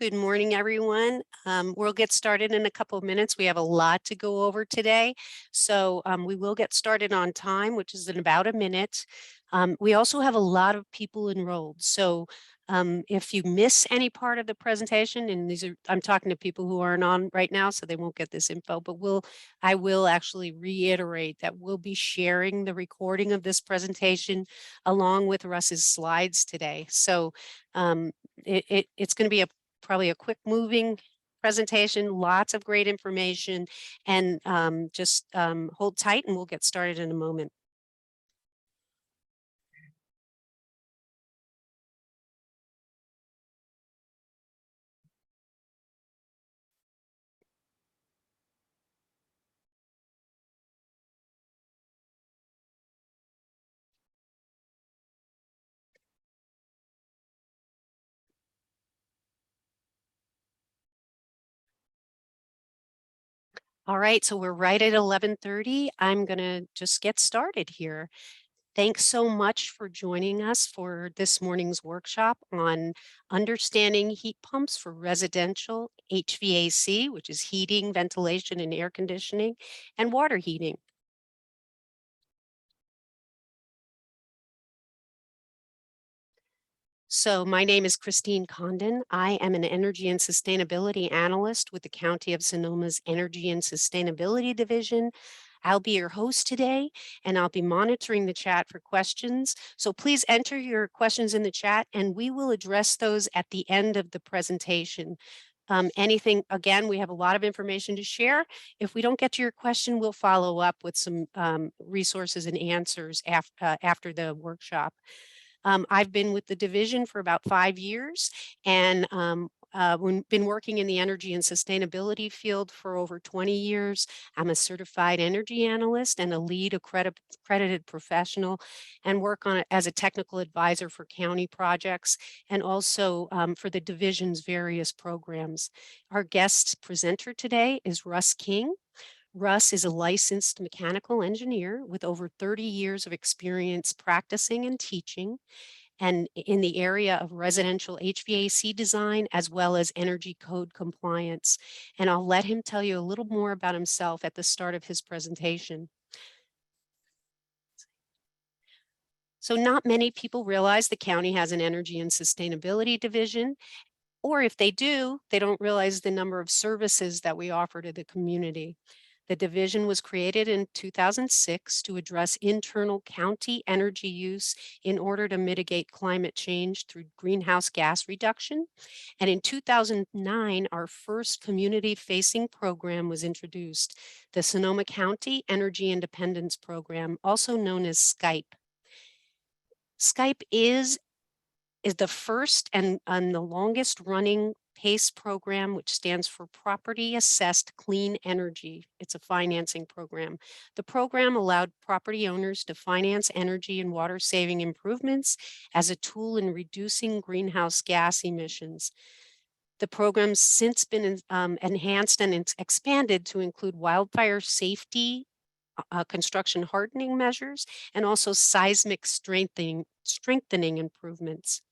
Good morning, everyone. We'll get started in a couple of minutes. We have a lot to go over today, so we will get started on time, which is in about a minute. We also have a lot of people enrolled, so if you miss any part of the presentation, and I'm talking to people who aren't on right now, so they won't get this info, but I will actually reiterate that we'll be sharing the recording of this presentation along with Russ's slides today. So it's going to be probably a quick moving presentation, lots of great information, and just hold tight and we'll get started in a moment. All right, so we're right at 11:30. I'm going to just get started here. Thanks so much for joining us for this morning's workshop on understanding heat pumps for residential HVAC, which is heating, ventilation, and air conditioning, and water heating. So my name is Christine Condon. I am an energy and sustainability analyst with the County of Sonoma's Energy and Sustainability Division. I'll be your host today, and I'll be monitoring the chat for questions. So please enter your questions in the chat, and we will address those at the end of the presentation. Again, we have a lot of information to share. If we don't get to your question, we'll follow up with some resources and answers after the workshop. I've been with the division for about 5 years, and we've been working in the energy and sustainability field for over 20 years. I'm a certified energy analyst and a lead accredited professional, and work on it as a technical advisor for county projects and also for the division's various programs. Our guest presenter today is Russ King. Russ is a licensed mechanical engineer with over 30 years of experience practicing and teaching, and in the area of residential HVAC design as well as energy code compliance. And I'll let him tell you a little more about himself at the start of his presentation. So not many people realize the county has an energy and sustainability division, or if they do, they don't realize the number of services that we offer to the community. The division was created in 2006 to address internal county energy use in order to mitigate climate change through greenhouse gas reduction. And in 2009, our first community-facing program was introduced, the Sonoma County Energy Independence Program, also known as SCIPE. SCIPE is the first and the longest running PACE program, which stands for Property Assessed Clean Energy. It's a financing program. The program allowed property owners to finance energy and water saving improvements as a tool in reducing greenhouse gas emissions. The program's since been enhanced and it's expanded to include wildfire safety, construction hardening measures, and also seismic strengthening improvements.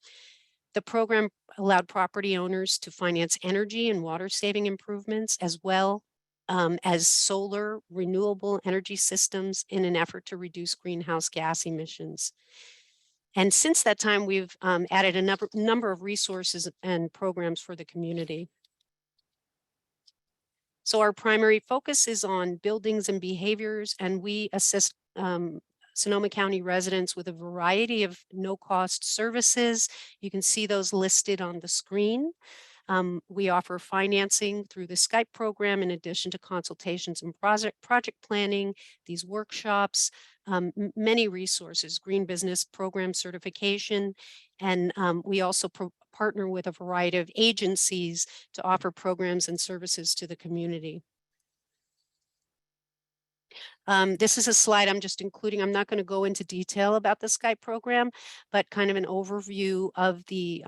The program allowed property owners to finance energy and water saving improvements as well as solar renewable energy systems in an effort to reduce greenhouse gas emissions. And since that time, we've added a number of resources and programs for the community. So our primary focus is on buildings and behaviors, and we assist Sonoma County residents with a variety of no-cost services. You can see those listed on the screen. We offer financing through the SCIPE program in addition to consultations and project planning, these workshops, many resources, green business program certification, and we also partner with a variety of agencies to offer programs and services to the community. This is a slide I'm just including. I'm not going to go into detail about the Skype program, but kind of an overview of the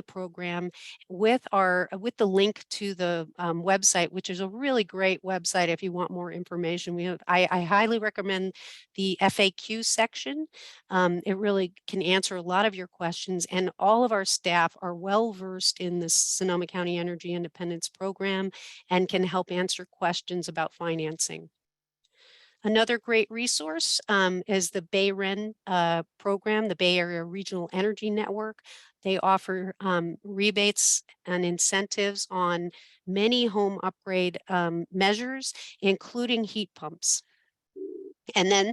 program with the link to the website, which is a really great website if you want more information. I highly recommend the FAQ section. It really can answer a lot of your questions, and all of our staff are well versed in the Sonoma County Energy Independence Program and can help answer questions about financing. Another great resource is the BayREN program, the Bay Area Regional Energy Network. They offer rebates and incentives on many home upgrade measures, including heat pumps. And then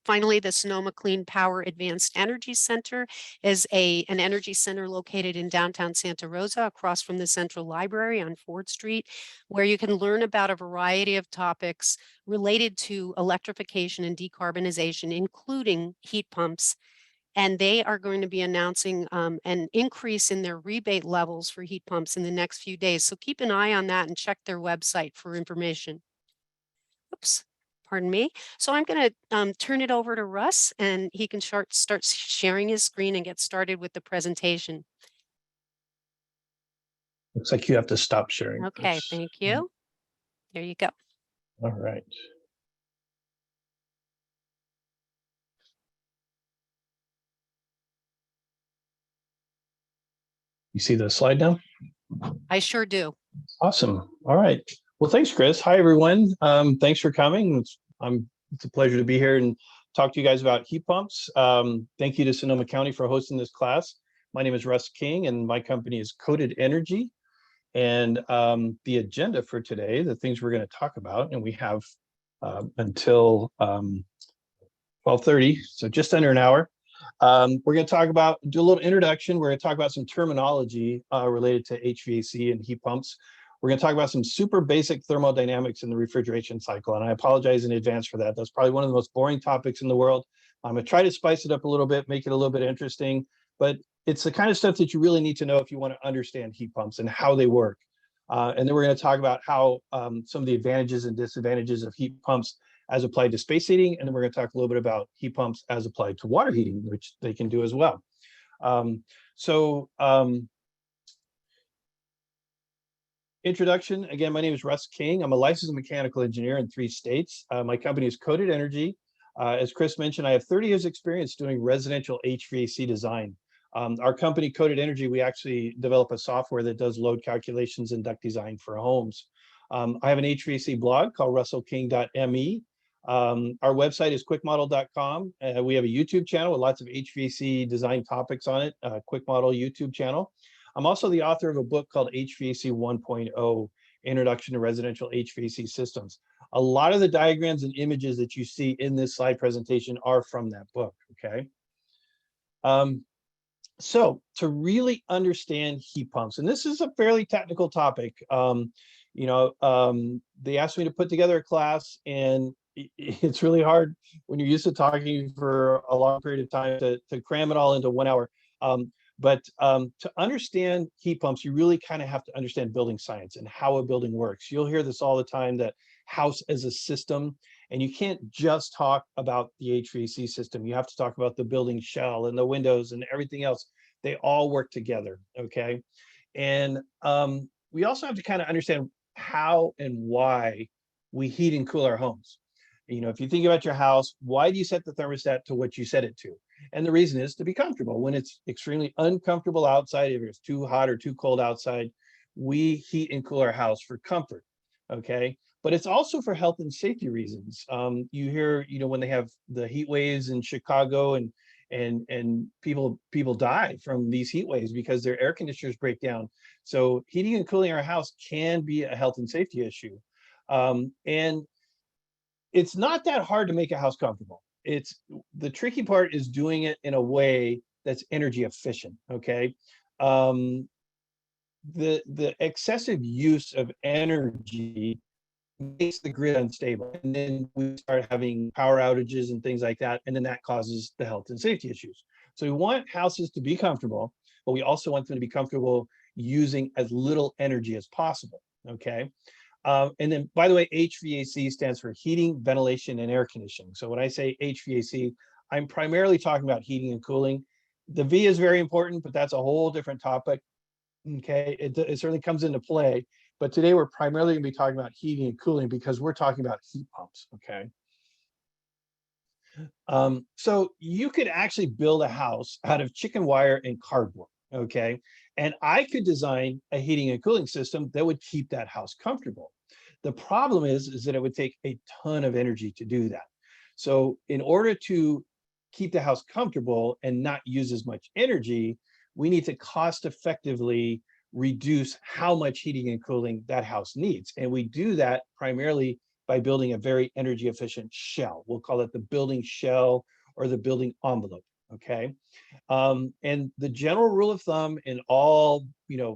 finally, the Sonoma Clean Power Advanced Energy Center is an energy center located in downtown Santa Rosa across from the Central Library on Ford Street, where you can learn about a variety of topics related to electrification and decarbonization, including heat pumps. And they are going to be announcing an increase in their rebate levels for heat pumps in the next few days. So keep an eye on that and check their website for information. Oops. Pardon me. So I'm going to turn it over to Russ, and he can start sharing his screen and get started with the presentation. Looks like you have to stop sharing. Okay, this. thank you. There you go. All right. You see the slide now? I sure do. Awesome. All right. Well, thanks, Chris. Hi, everyone. Thanks for coming. It's a pleasure to be here and talk to you guys about heat pumps. Thank you to Sonoma County for hosting this class. My name is Russ King, and my company is Coated Energy. And the agenda for today, the things we're going to talk about, and we have until 12:30, so just under an hour. We're going to do a little introduction. We're going to talk about some terminology related to HVAC and heat pumps. We're going to talk about some super basic thermodynamics in the refrigeration cycle. And I apologize in advance for that. That's probably one of the most boring topics in the world. I'm going to try to spice it up a little bit, make it a little bit interesting, but it's the kind of stuff that you really need to know if you want to understand heat pumps and how they work. And then we're going to talk about how some of the advantages and disadvantages of heat pumps as applied to space heating. And then we're going to talk a little bit about heat pumps as applied to water heating, which they can do as well. Introduction, again, my name is Russ King. I'm a licensed mechanical engineer in 3 states. My company is Coated Energy. As Chris mentioned, I have 30 years experience doing residential HVAC design. Our company, Coated Energy, we actually develop a software that does load calculations and duct design for homes. I have an HVAC blog called russellking.me. Our website is quickmodel.com. We have a YouTube channel with lots of HVAC design topics on it, Quick Model YouTube channel. I'm also the author of a book called HVAC 1.0, Introduction to Residential HVAC Systems. A lot of the diagrams and images that you see in this slide presentation are from that book, okay? So to really understand heat pumps, and this is a fairly technical topic, they asked me to put together a class, and it's really hard when you're used to talking for a long period of time to cram it all into 1 hour. But to understand heat pumps, you really kind of have to understand building science and how a building works. You'll hear this all the time, that house as a system, and you can't just talk about the HVAC system. You have to talk about the building shell and the windows and everything else. They all work together, okay? And we also have to kind of understand how and why we heat and cool our homes. You know, if you think about your house, why do you set the thermostat to what you set it to? And the reason is to be comfortable. When it's extremely uncomfortable outside, if it's too hot or too cold outside, we heat and cool our house for comfort, okay? But it's also for health and safety reasons. You hear, when they have the heat waves in Chicago and people die from these heat waves because their air conditioners break down. So heating and cooling our house can be a health and safety issue. And it's not that hard to make a house comfortable. The tricky part is doing it in a way that's energy efficient, okay? The excessive use of energy makes the grid unstable, and then we start having power outages and things like that, and then that causes the health and safety issues. So we want houses to be comfortable, but we also want them to be comfortable using as little energy as possible, okay? And then, by the way, HVAC stands for heating, ventilation, and air conditioning. So when I say HVAC, I'm primarily talking about heating and cooling. The V is very important, but that's a whole different topic. Okay, it certainly comes into play, but today we're primarily going to be talking about heating and cooling because we're talking about heat pumps. Okay. So you could actually build a house out of chicken wire and cardboard. Okay. And I could design a heating and cooling system that would keep that house comfortable. The problem is that it would take a ton of energy to do that. So in order to keep the house comfortable and not use as much energy, we need to cost effectively reduce how much heating and cooling that house needs. And we do that primarily by building a very energy efficient shell. We'll call it the building shell or the building envelope. Okay. And the general rule of thumb in all,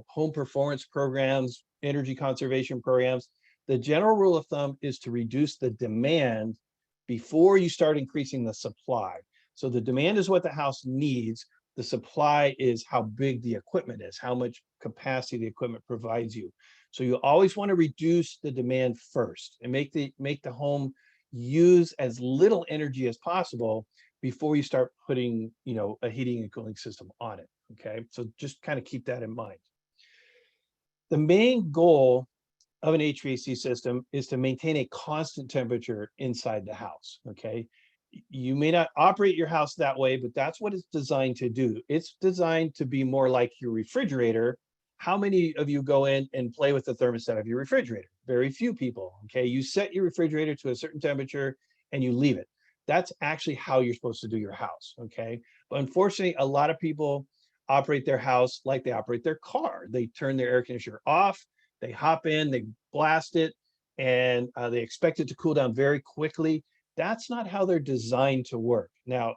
home performance programs, energy conservation programs, the general rule of thumb is to reduce the demand before you start increasing the supply. So the demand is what the house needs. The supply is how big the equipment is, how much capacity the equipment provides you. So you always want to reduce the demand first and make the home use as little energy as possible before you start putting, a heating and cooling system on it. Okay, so just kind of keep that in mind. The main goal of an HVAC system is to maintain a constant temperature inside the house. Okay, you may not operate your house that way, but that's what it's designed to do. It's designed to be more like your refrigerator. How many of you go in and play with the thermostat of your refrigerator? Very few people. Okay, you set your refrigerator to a certain temperature and you leave it. That's actually how you're supposed to do your house. Okay, but unfortunately, a lot of people operate their house like they operate their car. They turn their air conditioner off, they hop in, they blast it, and they expect it to cool down very quickly. That's not how they're designed to work. Now,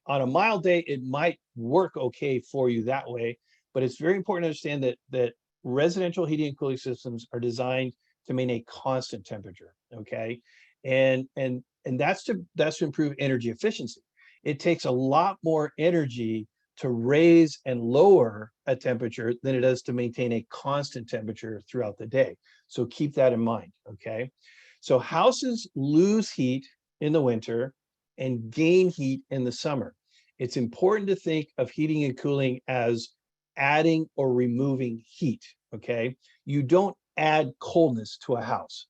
on a mild day, it might work okay for you that way, but it's very important to understand that residential heating and cooling systems are designed to maintain a constant temperature. Okay, and that's to improve energy efficiency. It takes a lot more energy to raise and lower a temperature than it does to maintain a constant temperature throughout the day. So keep that in mind. Okay, so houses lose heat in the winter and gain heat in the summer. It's important to think of heating and cooling as adding or removing heat. Okay, you don't add coldness to a house.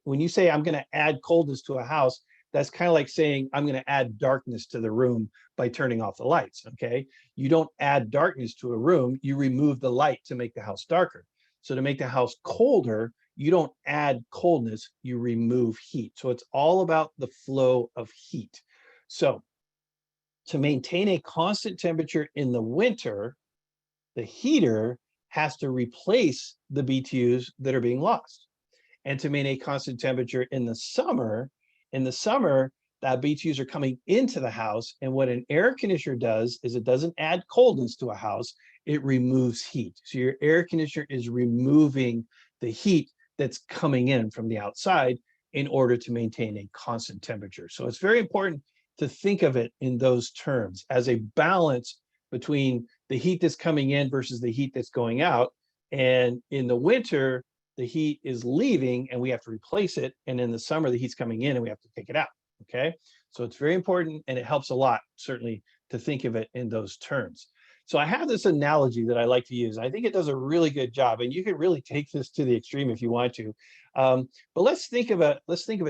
When you say I'm going to add coldness to a house, that's kind of like saying I'm going to add darkness to the room by turning off the lights. Okay, you don't add darkness to a room, you remove the light to make the house darker. So to make the house colder, you don't add coldness, you remove heat. So it's all about the flow of heat. So to maintain a constant temperature in the winter, the heater has to replace the BTUs that are being lost. And to maintain a constant temperature in the summer, that BTUs are coming into the house. And what an air conditioner does is it doesn't add coldness to a house, it removes heat. So your air conditioner is removing the heat that's coming in from the outside in order to maintain a constant temperature. So it's very important to think of it in those terms as a balance between the heat that's coming in versus the heat that's going out. And in the winter, the heat is leaving and we have to replace it. And in the summer, the heat's coming in and we have to take it out. Okay, so it's very important and it helps a lot, certainly, to think of it in those terms. So I have this analogy that I like to use. I think it does a really good job, and you can really take this to the extreme if you want to. But let's think of a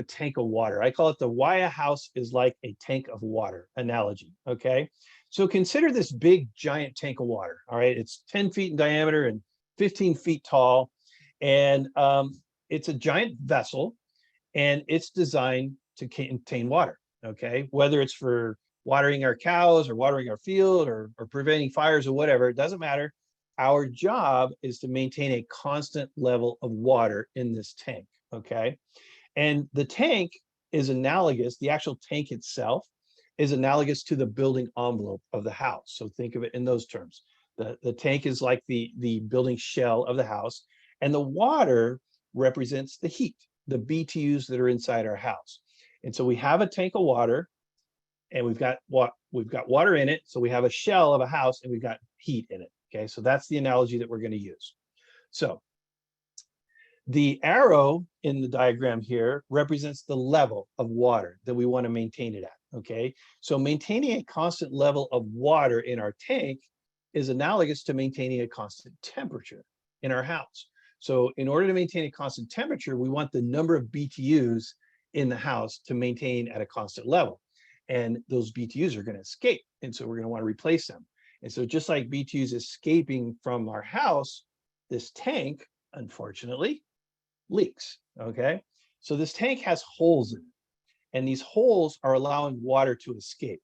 tank of water. I call it the why a house is like a tank of water analogy. Okay, so consider this big giant tank of water. All right, it's 10 feet in diameter and 15 feet tall, and it's a giant vessel, and it's designed to contain water. Okay, whether it's for watering our cows or watering our field or preventing fires or whatever, it doesn't matter. Our job is to maintain a constant level of water in this tank. Okay, and the tank is analogous, the actual tank itself is analogous to the building envelope of the house. So think of it in those terms. The tank is like the building shell of the house, and the water represents the heat, the BTUs that are inside our house. And so we have a tank of water, and we've got water in it. So we have a shell of a house, and we've got heat in it. Okay, so that's the analogy that we're going to use. So The arrow in the diagram here represents the level of water that we want to maintain it at, okay? So maintaining a constant level of water in our tank is analogous to maintaining a constant temperature in our house. So in order to maintain a constant temperature, we want the number of BTUs in the house to maintain at a constant level. And those BTUs are going to escape. And so we're going to want to replace them. And so just like BTUs escaping from our house, this tank, unfortunately, leaks, okay? So this tank has holes in it, and these holes are allowing water to escape.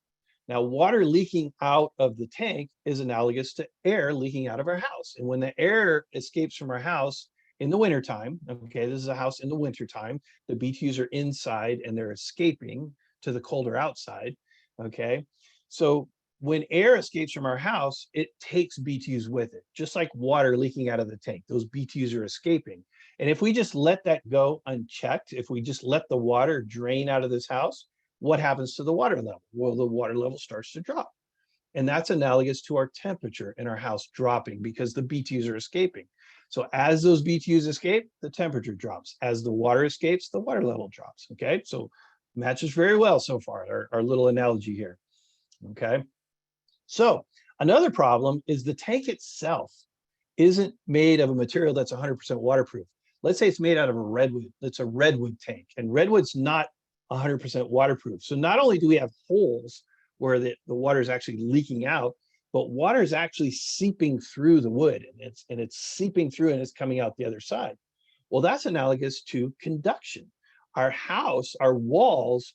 Now, water leaking out of the tank is analogous to air leaking out of our house. And when the air escapes from our house in the wintertime, okay, this is a house in the wintertime, the BTUs are inside and they're escaping to the colder outside, okay? So when air escapes from our house, it takes BTUs with it, just like water leaking out of the tank. Those BTUs are escaping. And if we just let that go unchecked, if we just let the water drain out of this house, what happens to the water level? Well, the water level starts to drop. And that's analogous to our temperature in our house dropping because the BTUs are escaping. So as those BTUs escape, the temperature drops. As the water escapes, the water level drops, okay? So matches very well so far, our little analogy here, okay? So another problem is the tank itself isn't made of a material that's 100% waterproof. Let's say it's made out of a redwood. It's a redwood tank, and redwood's not 100% waterproof. So not only do we have holes where the water is actually leaking out, but water is actually seeping through the wood, and it's seeping through and it's coming out the other side. Well, that's analogous to conduction. Our house, our walls,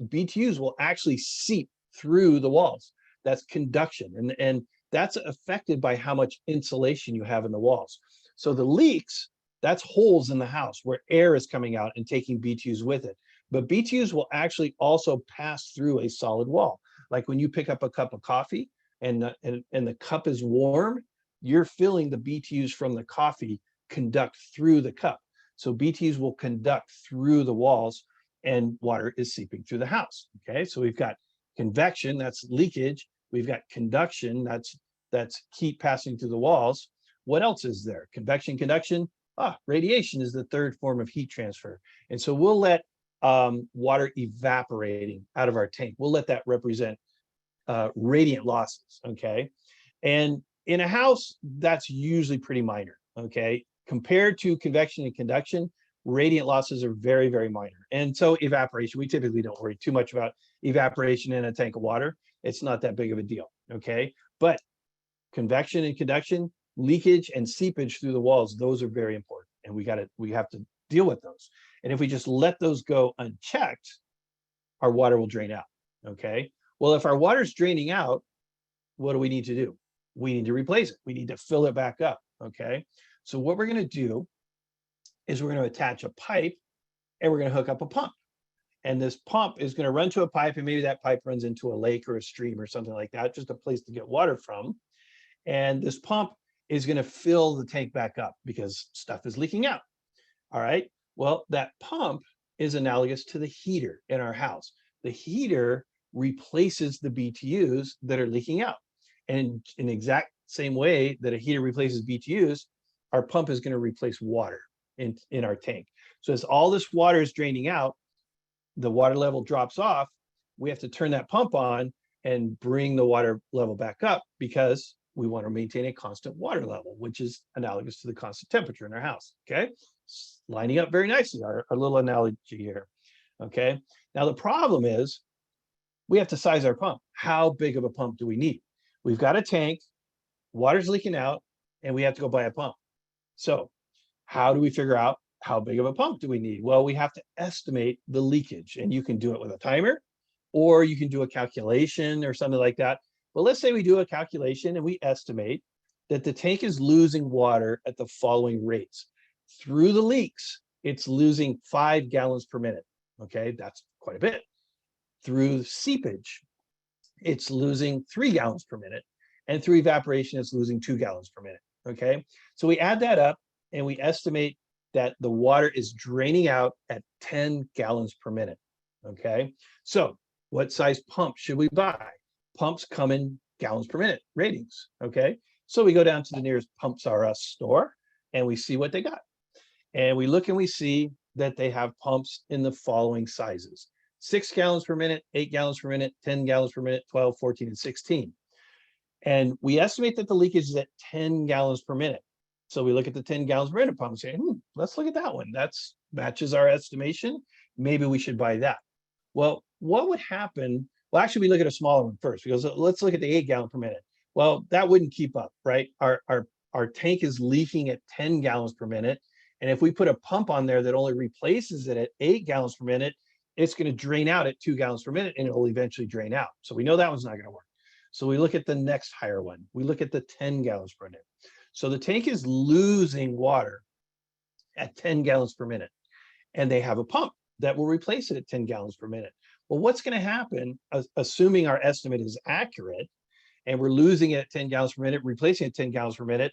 BTUs will actually seep through the walls. That's conduction, and that's affected by how much insulation you have in the walls. So the leaks, that's holes in the house where air is coming out and taking BTUs with it. But BTUs will actually also pass through a solid wall. Like when you pick up a cup of coffee and the cup is warm, you're feeling the BTUs from the coffee conduct through the cup. So BTUs will conduct through the walls and water is seeping through the house. Okay, so we've got convection, that's leakage. We've got conduction, that's heat passing through the walls. What else is there? Convection, conduction. Radiation is the third form of heat transfer. And so we'll let water evaporating out of our tank. We'll let that represent radiant losses, okay? And in a house, that's usually pretty minor, okay? Compared to convection and conduction, radiant losses are very, very minor. And so evaporation, we typically don't worry too much about evaporation in a tank of water. It's not that big of a deal, okay? But convection and conduction, leakage and seepage through the walls, those are very important. And we have to deal with those. And if we just let those go unchecked, our water will drain out, okay? Well, if our water's draining out, what do we need to do? We need to replace it. We need to fill it back up, okay? So what we're gonna do is we're gonna attach a pipe and we're gonna hook up a pump. And this pump is gonna run to a pipe, and maybe that pipe runs into a lake or a stream or something like that, just a place to get water from. And this pump is gonna fill the tank back up because stuff is leaking out. All right, well, that pump is analogous to the heater in our house. The heater replaces the BTUs that are leaking out. And in the exact same way that a heater replaces BTUs, our pump is gonna replace water in our tank. So as all this water is draining out, the water level drops off, we have to turn that pump on and bring the water level back up because we want to maintain a constant water level, which is analogous to the constant temperature in our house, okay? Lining up very nicely, our little analogy here, okay? Now the problem is we have to size our pump. How big of a pump do we need? We've got a tank, water's leaking out, and we have to go buy a pump. So how do we figure out how big of a pump do we need? Well, we have to estimate the leakage, and you can do it with a timer, or you can do a calculation or something like that. But let's say we do a calculation and we estimate that the tank is losing water at the following rates. Through the leaks, it's losing 5 gallons per minute. Okay, that's quite a bit. Through seepage, it's losing 3 gallons per minute. And through evaporation, it's losing 2 gallons per minute. Okay, so we add that up and we estimate that the water is draining out at 10 gallons per minute. Okay, so what size pump should we buy? Pumps come in gallons per minute ratings. Okay, so we go down to the nearest Pumps R Us store and we see what they got. And we look and we see that they have pumps in the following sizes: 6 gallons per minute, 8 gallons per minute, 10 gallons per minute, 12, 14, and 16. And we estimate that the leakage is at 10 gallons per minute. So we look at the 10 gallons per minute pump and say, let's look at that one. That's matches our estimation. Maybe we should buy that. Well, what would happen? Well, actually, we look at a smaller one first, because let's look at the 8 gallon per minute. Well, that wouldn't keep up, right? Our tank is leaking at 10 gallons per minute. And if we put a pump on there that only replaces it at 8 gallons per minute, it's going to drain out at 2 gallons per minute, and it will eventually drain out. So we know that one's not going to work. So we look at the next higher one. We look at the 10 gallons per minute. So the tank is losing water at 10 gallons per minute, and they have a pump that will replace it at 10 gallons per minute. Well, what's going to happen, assuming our estimate is accurate, and we're losing it at 10 gallons per minute, replacing it at 10 gallons per minute,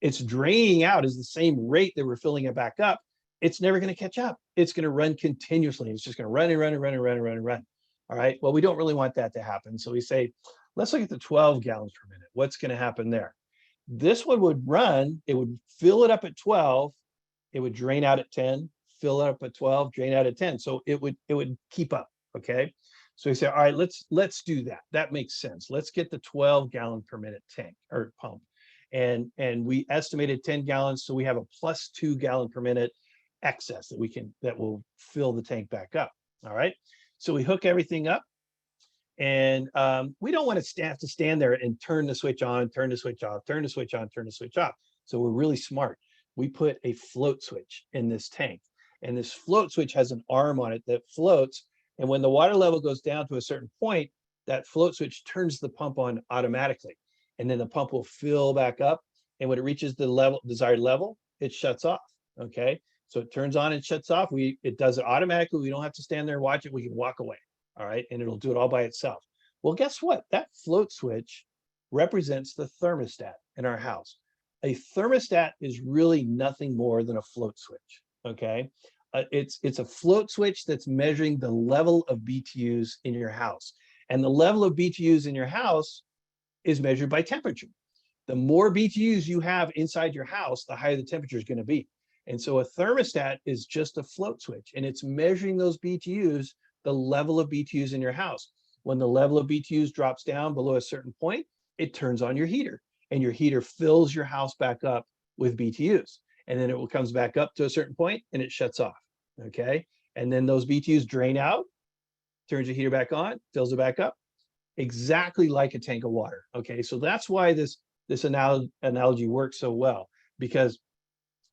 it's draining out is the same rate that we're filling it back up. It's never going to catch up. It's going to run continuously. It's just going to run and run and run and run and run and run. All right. Well, we don't really want that to happen. So we say, let's look at the 12 gallons per minute. What's going to happen there? This one would run, it would fill it up at 12, it would drain out at 10, fill it up at 12, drain out at 10. So it would keep up. Okay. So we say, all right, let's do that. That makes sense. Let's get the 12 gallon per minute tank or pump. And we estimated 10 gallons. So we have a plus 2 gallon per minute excess that will fill the tank back up. All right. So we hook everything up, and we don't want to have to stand there and turn the switch on, turn the switch off, turn the switch on, turn the switch off. So we're really smart. We put a float switch in this tank, and this float switch has an arm on it that floats. And when the water level goes down to a certain point, that float switch turns the pump on automatically. And then the pump will fill back up. And when it reaches the desired level, it shuts off. Okay. So it turns on and shuts off. It does it automatically. We don't have to stand there and watch it. We can walk away. All right. And it'll do it all by itself. Well, guess what? That float switch represents the thermostat in our house. A thermostat is really nothing more than a float switch. Okay. It's a float switch that's measuring the level of BTUs in your house. And the level of BTUs in your house is measured by temperature. The more BTUs you have inside your house, the higher the temperature is going to be. And so a thermostat is just a float switch, and it's measuring those BTUs, the level of BTUs in your house. When the level of BTUs drops down below a certain point, it turns on your heater, and your heater fills your house back up with BTUs. And then it comes back up to a certain point and it shuts off. Okay. And then those BTUs drain out, turns your heater back on, fills it back up, exactly like a tank of water. Okay. So that's why this analogy works so well, because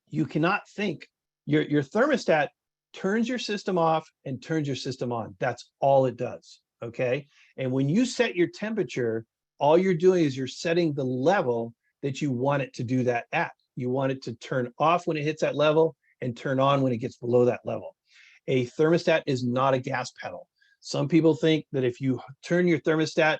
you cannot think your thermostat turns your system off and turns your system on. That's all it does. Okay. And when you set your temperature, all you're doing is you're setting the level that you want it to do that at. You want it to turn off when it hits that level and turn on when it gets below that level. A thermostat is not a gas pedal. Some people think that if you turn your thermostat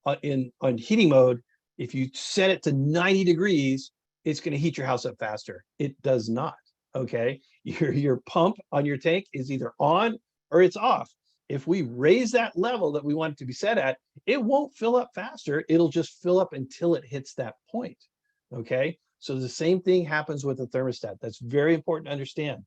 on heating mode, if you set it to 90 degrees, it's going to heat your house up faster. It does not. Okay. Your pump on your tank is either on or it's off. If we raise that level that we want it to be set at, it won't fill up faster. It'll just fill up until it hits that point. Okay. So the same thing happens with a thermostat. That's very important to understand.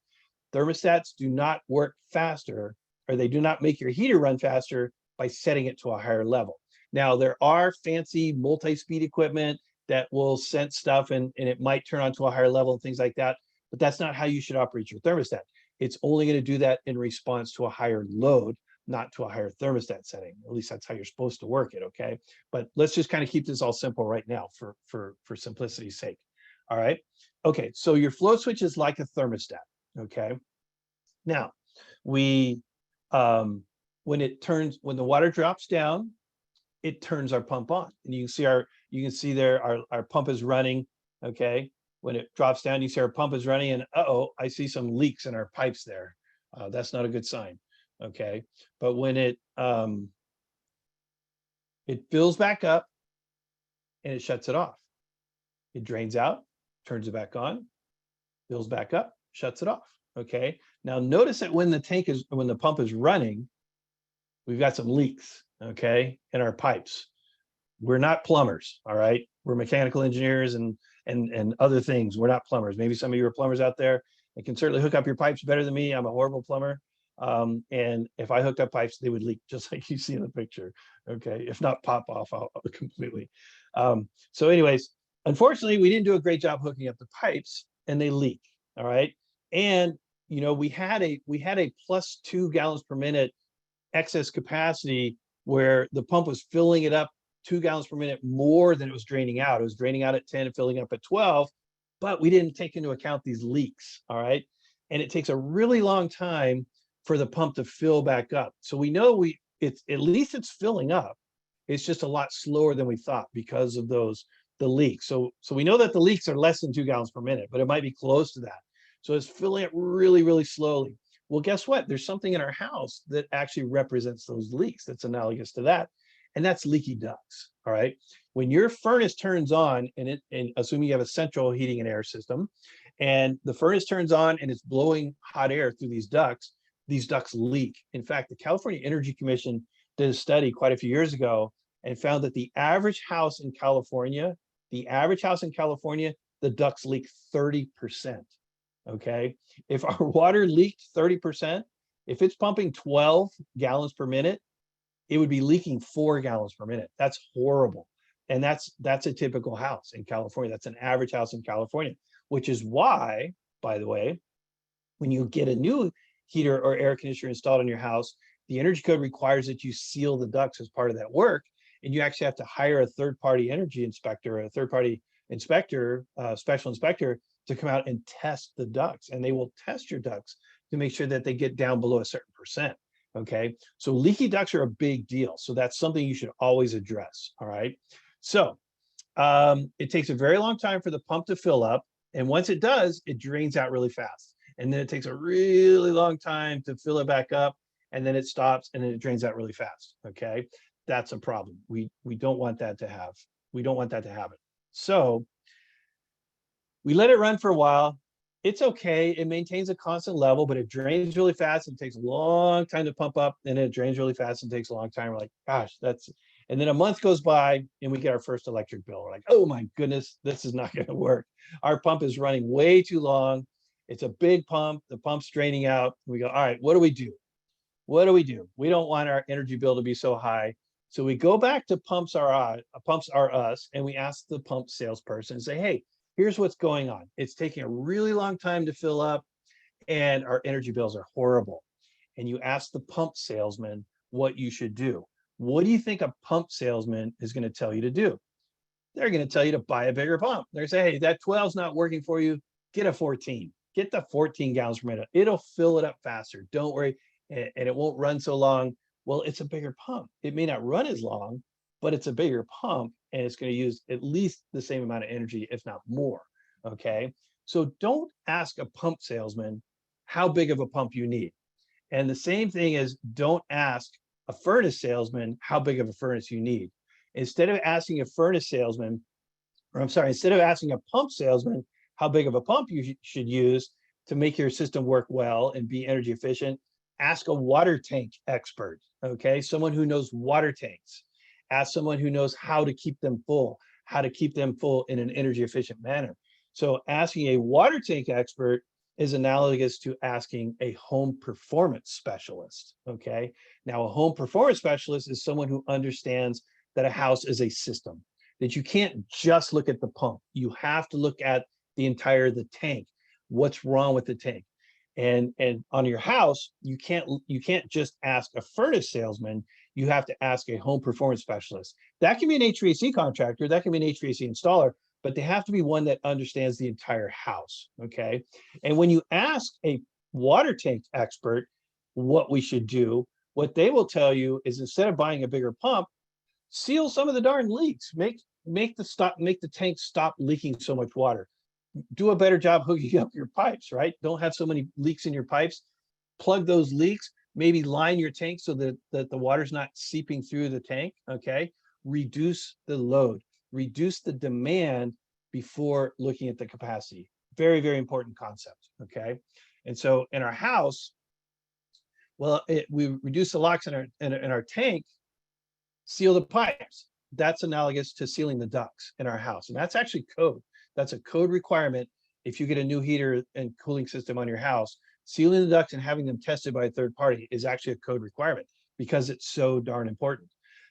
Thermostats do not work faster, or they do not make your heater run faster by setting it to a higher level. Now, there are fancy multi-speed equipment that will sense stuff and it might turn on to a higher level and things like that, but that's not how you should operate your thermostat. It's only going to do that in response to a higher load, not to a higher thermostat setting. At least that's how you're supposed to work it, okay? But let's just kind of keep this all simple right now for simplicity's sake. All right. Okay, so your float switch is like a thermostat. Okay. Now, when the water drops down, it turns our pump on, and you can see there our pump is running. Okay. When it drops down, you see our pump is running, and I see some leaks in our pipes there. That's not a good sign. Okay. But when it fills back up and it shuts it off, it drains out, turns it back on, fills back up, shuts it off. Okay. Now notice that when the pump is running, we've got some leaks, okay, in our pipes. We're not plumbers, all right? We're mechanical engineers and other things. We're not plumbers. Maybe some of you are plumbers out there and can certainly hook up your pipes better than me. I'm a horrible plumber. And if I hooked up pipes, they would leak just like you see in the picture. Okay, if not pop off completely. So anyways, unfortunately, we didn't do a great job hooking up the pipes and they leak. All right. And you know, we had a +2 gallons per minute excess capacity where the pump was filling it up 2 gallons per minute more than it was draining out. It was draining out at 10 and filling up at 12, but we didn't take into account these leaks. All right. And it takes a really long time for the pump to fill back up. So we know it's at least it's filling up. It's just a lot slower than we thought because of the leaks. So we know that the leaks are less than 2 gallons per minute, but it might be close to that. So it's filling up really, really slowly. Well, guess what? There's something in our house that actually represents those leaks that's analogous to that, and that's leaky ducts. All right. When your furnace turns on, and assuming you have a central heating and air system, and the furnace turns on and it's blowing hot air through these ducts leak. In fact, the California Energy Commission did a study quite a few years ago and found that the average house in California, the ducts leak 30%. Okay. If our water leaked 30%, if it's pumping 12 gallons per minute, it would be leaking 4 gallons per minute. That's horrible. And that's a typical house in California. That's an average house in California, which is why, by the way, when you get a new heater or air conditioner installed in your house, the energy code requires that you seal the ducts as part of that work. And you actually have to hire a third-party energy inspector, a third-party inspector, special inspector, to come out and test the ducts. And they will test your ducts to make sure that they get down below a certain percent. Okay. So leaky ducts are a big deal. So that's something you should always address. All right. So it takes a very long time for the pump to fill up. And once it does, it drains out really fast. And then it takes a really long time to fill it back up. And then it stops and then it drains out really fast. Okay. That's a problem. We don't want that to have. We don't want that to happen. So we let it run for a while. It's okay. It maintains a constant level, but it drains really fast and takes a long time to pump up. And it drains really fast and takes a long time. We're like, gosh, and then a month goes by and we get our first electric bill. We're like, oh my goodness, this is not going to work. Our pump is running way too long. It's a big pump. The pump's draining out. We go, all right, what do we do? What do we do? We don't want our energy bill to be so high. So we go back to Pumps Are Us, and we ask the pump salesperson and say, hey, here's what's going on. It's taking a really long time to fill up and our energy bills are horrible. And you ask the pump salesman what you should do. What do you think a pump salesman is going to tell you to do? They're going to tell you to buy a bigger pump. They're saying, hey, that 12 is not working for you. Get a 14. Get the 14 gallons per minute. It'll fill it up faster. Don't worry. And it won't run so long. Well, it's a bigger pump. It may not run as long, but it's a bigger pump and it's going to use at least the same amount of energy, if not more. Okay. So don't ask a pump salesman how big of a pump you need. And the same thing is, don't ask a furnace salesman how big of a furnace you need. Instead of asking a furnace salesman, instead of asking a pump salesman how big of a pump you should use to make your system work well and be energy efficient, ask a water tank expert, okay? Someone who knows water tanks. Ask someone who knows how to keep them full in an energy efficient manner. So asking a water tank expert is analogous to asking a home performance specialist, okay? Now, a home performance specialist is someone who understands that a house is a system, that you can't just look at the pump. You have to look at the tank. What's wrong with the tank? And on your house, you can't just ask a furnace salesman. You have to ask a home performance specialist. That can be an HVAC contractor, that can be an HVAC installer, but they have to be one that understands the entire house. Okay. And when you ask a water tank expert what we should do, what they will tell you is, instead of buying a bigger pump, seal some of the darn leaks. Make the tank stop leaking so much water. Do a better job hooking up your pipes, right? Don't have so many leaks in your pipes. Plug those leaks, maybe line your tank so that the water's not seeping through the tank, okay? Reduce the load, reduce the demand before looking at the capacity. Very, very important concept, okay? And so in our house, well, we reduce the locks in our tank, seal the pipes. That's analogous to sealing the ducts in our house. And that's actually code. That's a code requirement if you get a new heater and cooling system on your house, sealing the ducts and having them tested by a third party is actually a code requirement because it's so darn important.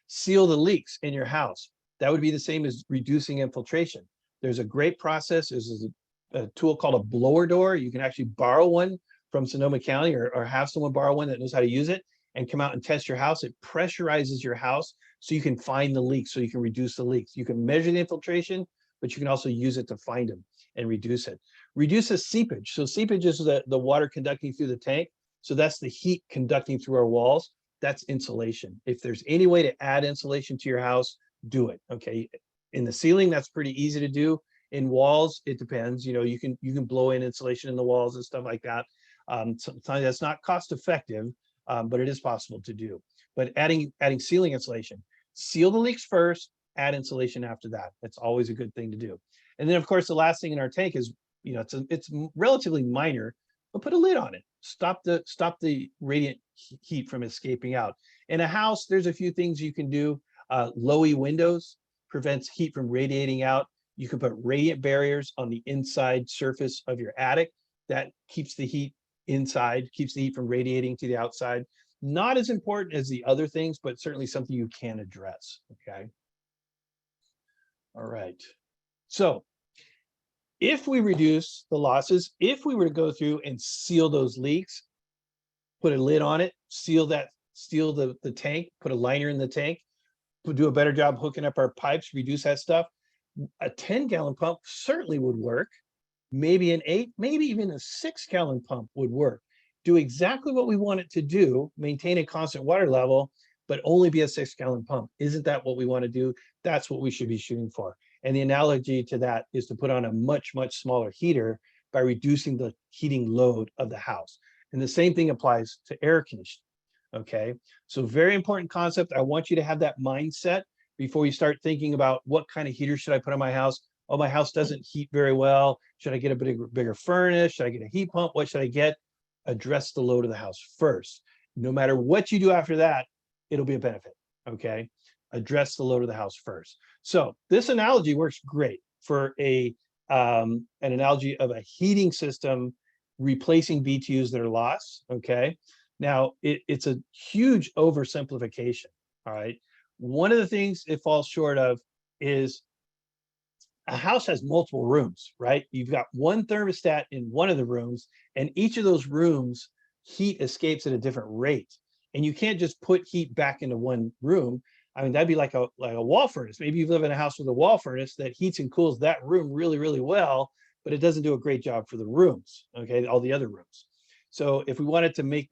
Seal the leaks in your house. That would be the same as reducing infiltration. There's a great process. There's a tool called a blower door. You can actually borrow one from Sonoma County or have someone borrow one that knows how to use it and come out and test your house. It pressurizes your house so you can find the leaks, so you can reduce the leaks. You can measure the infiltration, but you can also use it to find them and reduce it. Reduces seepage. So seepage is the water conducting through the tank. So that's the heat conducting through our walls. That's insulation. If there's any way to add insulation to your house, do it. Okay. In the ceiling, that's pretty easy to do. In walls, it depends. You know, you can blow in insulation in the walls and stuff like that. Sometimes that's not cost effective, but it is possible to do. But adding ceiling insulation, seal the leaks first, add insulation after that. That's always a good thing to do. And then, of course, the last thing in our tank is, you know, it's relatively minor, but put a lid on it. Stop the radiant heat from escaping out. In a house, there's a few things you can do. Lowy windows prevents heat from radiating out. You can put radiant barriers on the inside surface of your attic. That keeps the heat inside, keeps the heat from radiating to the outside. Not as important as the other things, but certainly something you can address, okay? All right. So if we reduce the losses, if we were to go through and seal those leaks, put a lid on it, seal the tank, put a liner in the tank, we'll do a better job hooking up our pipes, reduce that stuff. A 10-gallon pump certainly would work. Maybe an 8, maybe even a 6-gallon pump would work. Do exactly what we want it to do, maintain a constant water level, but only be a 6-gallon pump. Isn't that what we want to do? That's what we should be shooting for. And the analogy to that is to put on a much, much smaller heater by reducing the heating load of the house. And the same thing applies to air conditioning. Okay, so very important concept. I want you to have that mindset before you start thinking about what kind of heater should I put on my house. Oh, my house doesn't heat very well. Should I get a bigger furnace? Should I get a heat pump? What should I get? Address the load of the house first. No matter what you do after that, it'll be a benefit. Okay, address the load of the house first. So this analogy works great for an analogy of a heating system replacing BTUs that are lost. Okay. Now, it's a huge oversimplification, all right? One of the things it falls short of is a house has multiple rooms, right? You've got one thermostat in one of the rooms, and each of those rooms, heat escapes at a different rate. And you can't just put heat back into one room. I mean, that'd be like a wall furnace. Maybe you live in a house with a wall furnace that heats and cools that room really, really well, but it doesn't do a great job for the rooms, okay, all the other rooms. So if we wanted to make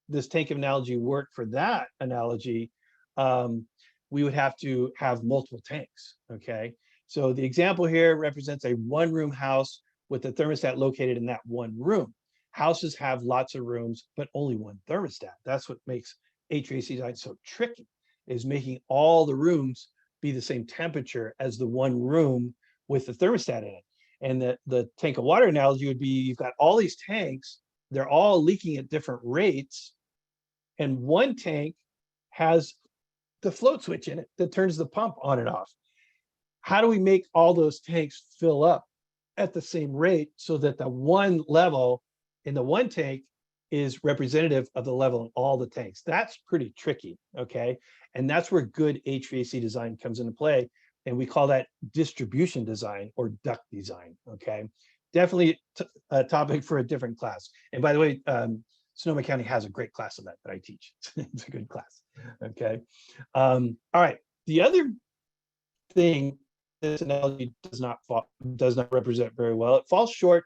this tank analogy work for that analogy, we would have to have multiple tanks, okay? So the example here represents a one-room house with the thermostat located in that one room. Houses have lots of rooms, but only one thermostat. That's what makes HVAC design so tricky, is making all the rooms be the same temperature as the one room with the thermostat in it. And the tank of water analogy would be, you've got all these tanks, they're all leaking at different rates, and one tank has the float switch in it that turns the pump on and off. How do we make all those tanks fill up at the same rate so that the one level in the one tank is representative of the level in all the tanks? That's pretty tricky, okay? And that's where good HVAC design comes into play. And we call that distribution design or duct design, okay? Definitely a topic for a different class. And by the way, Sonoma County has a great class on that I teach. It's a good class, okay? All right, the other thing this analogy does not represent very well, it falls short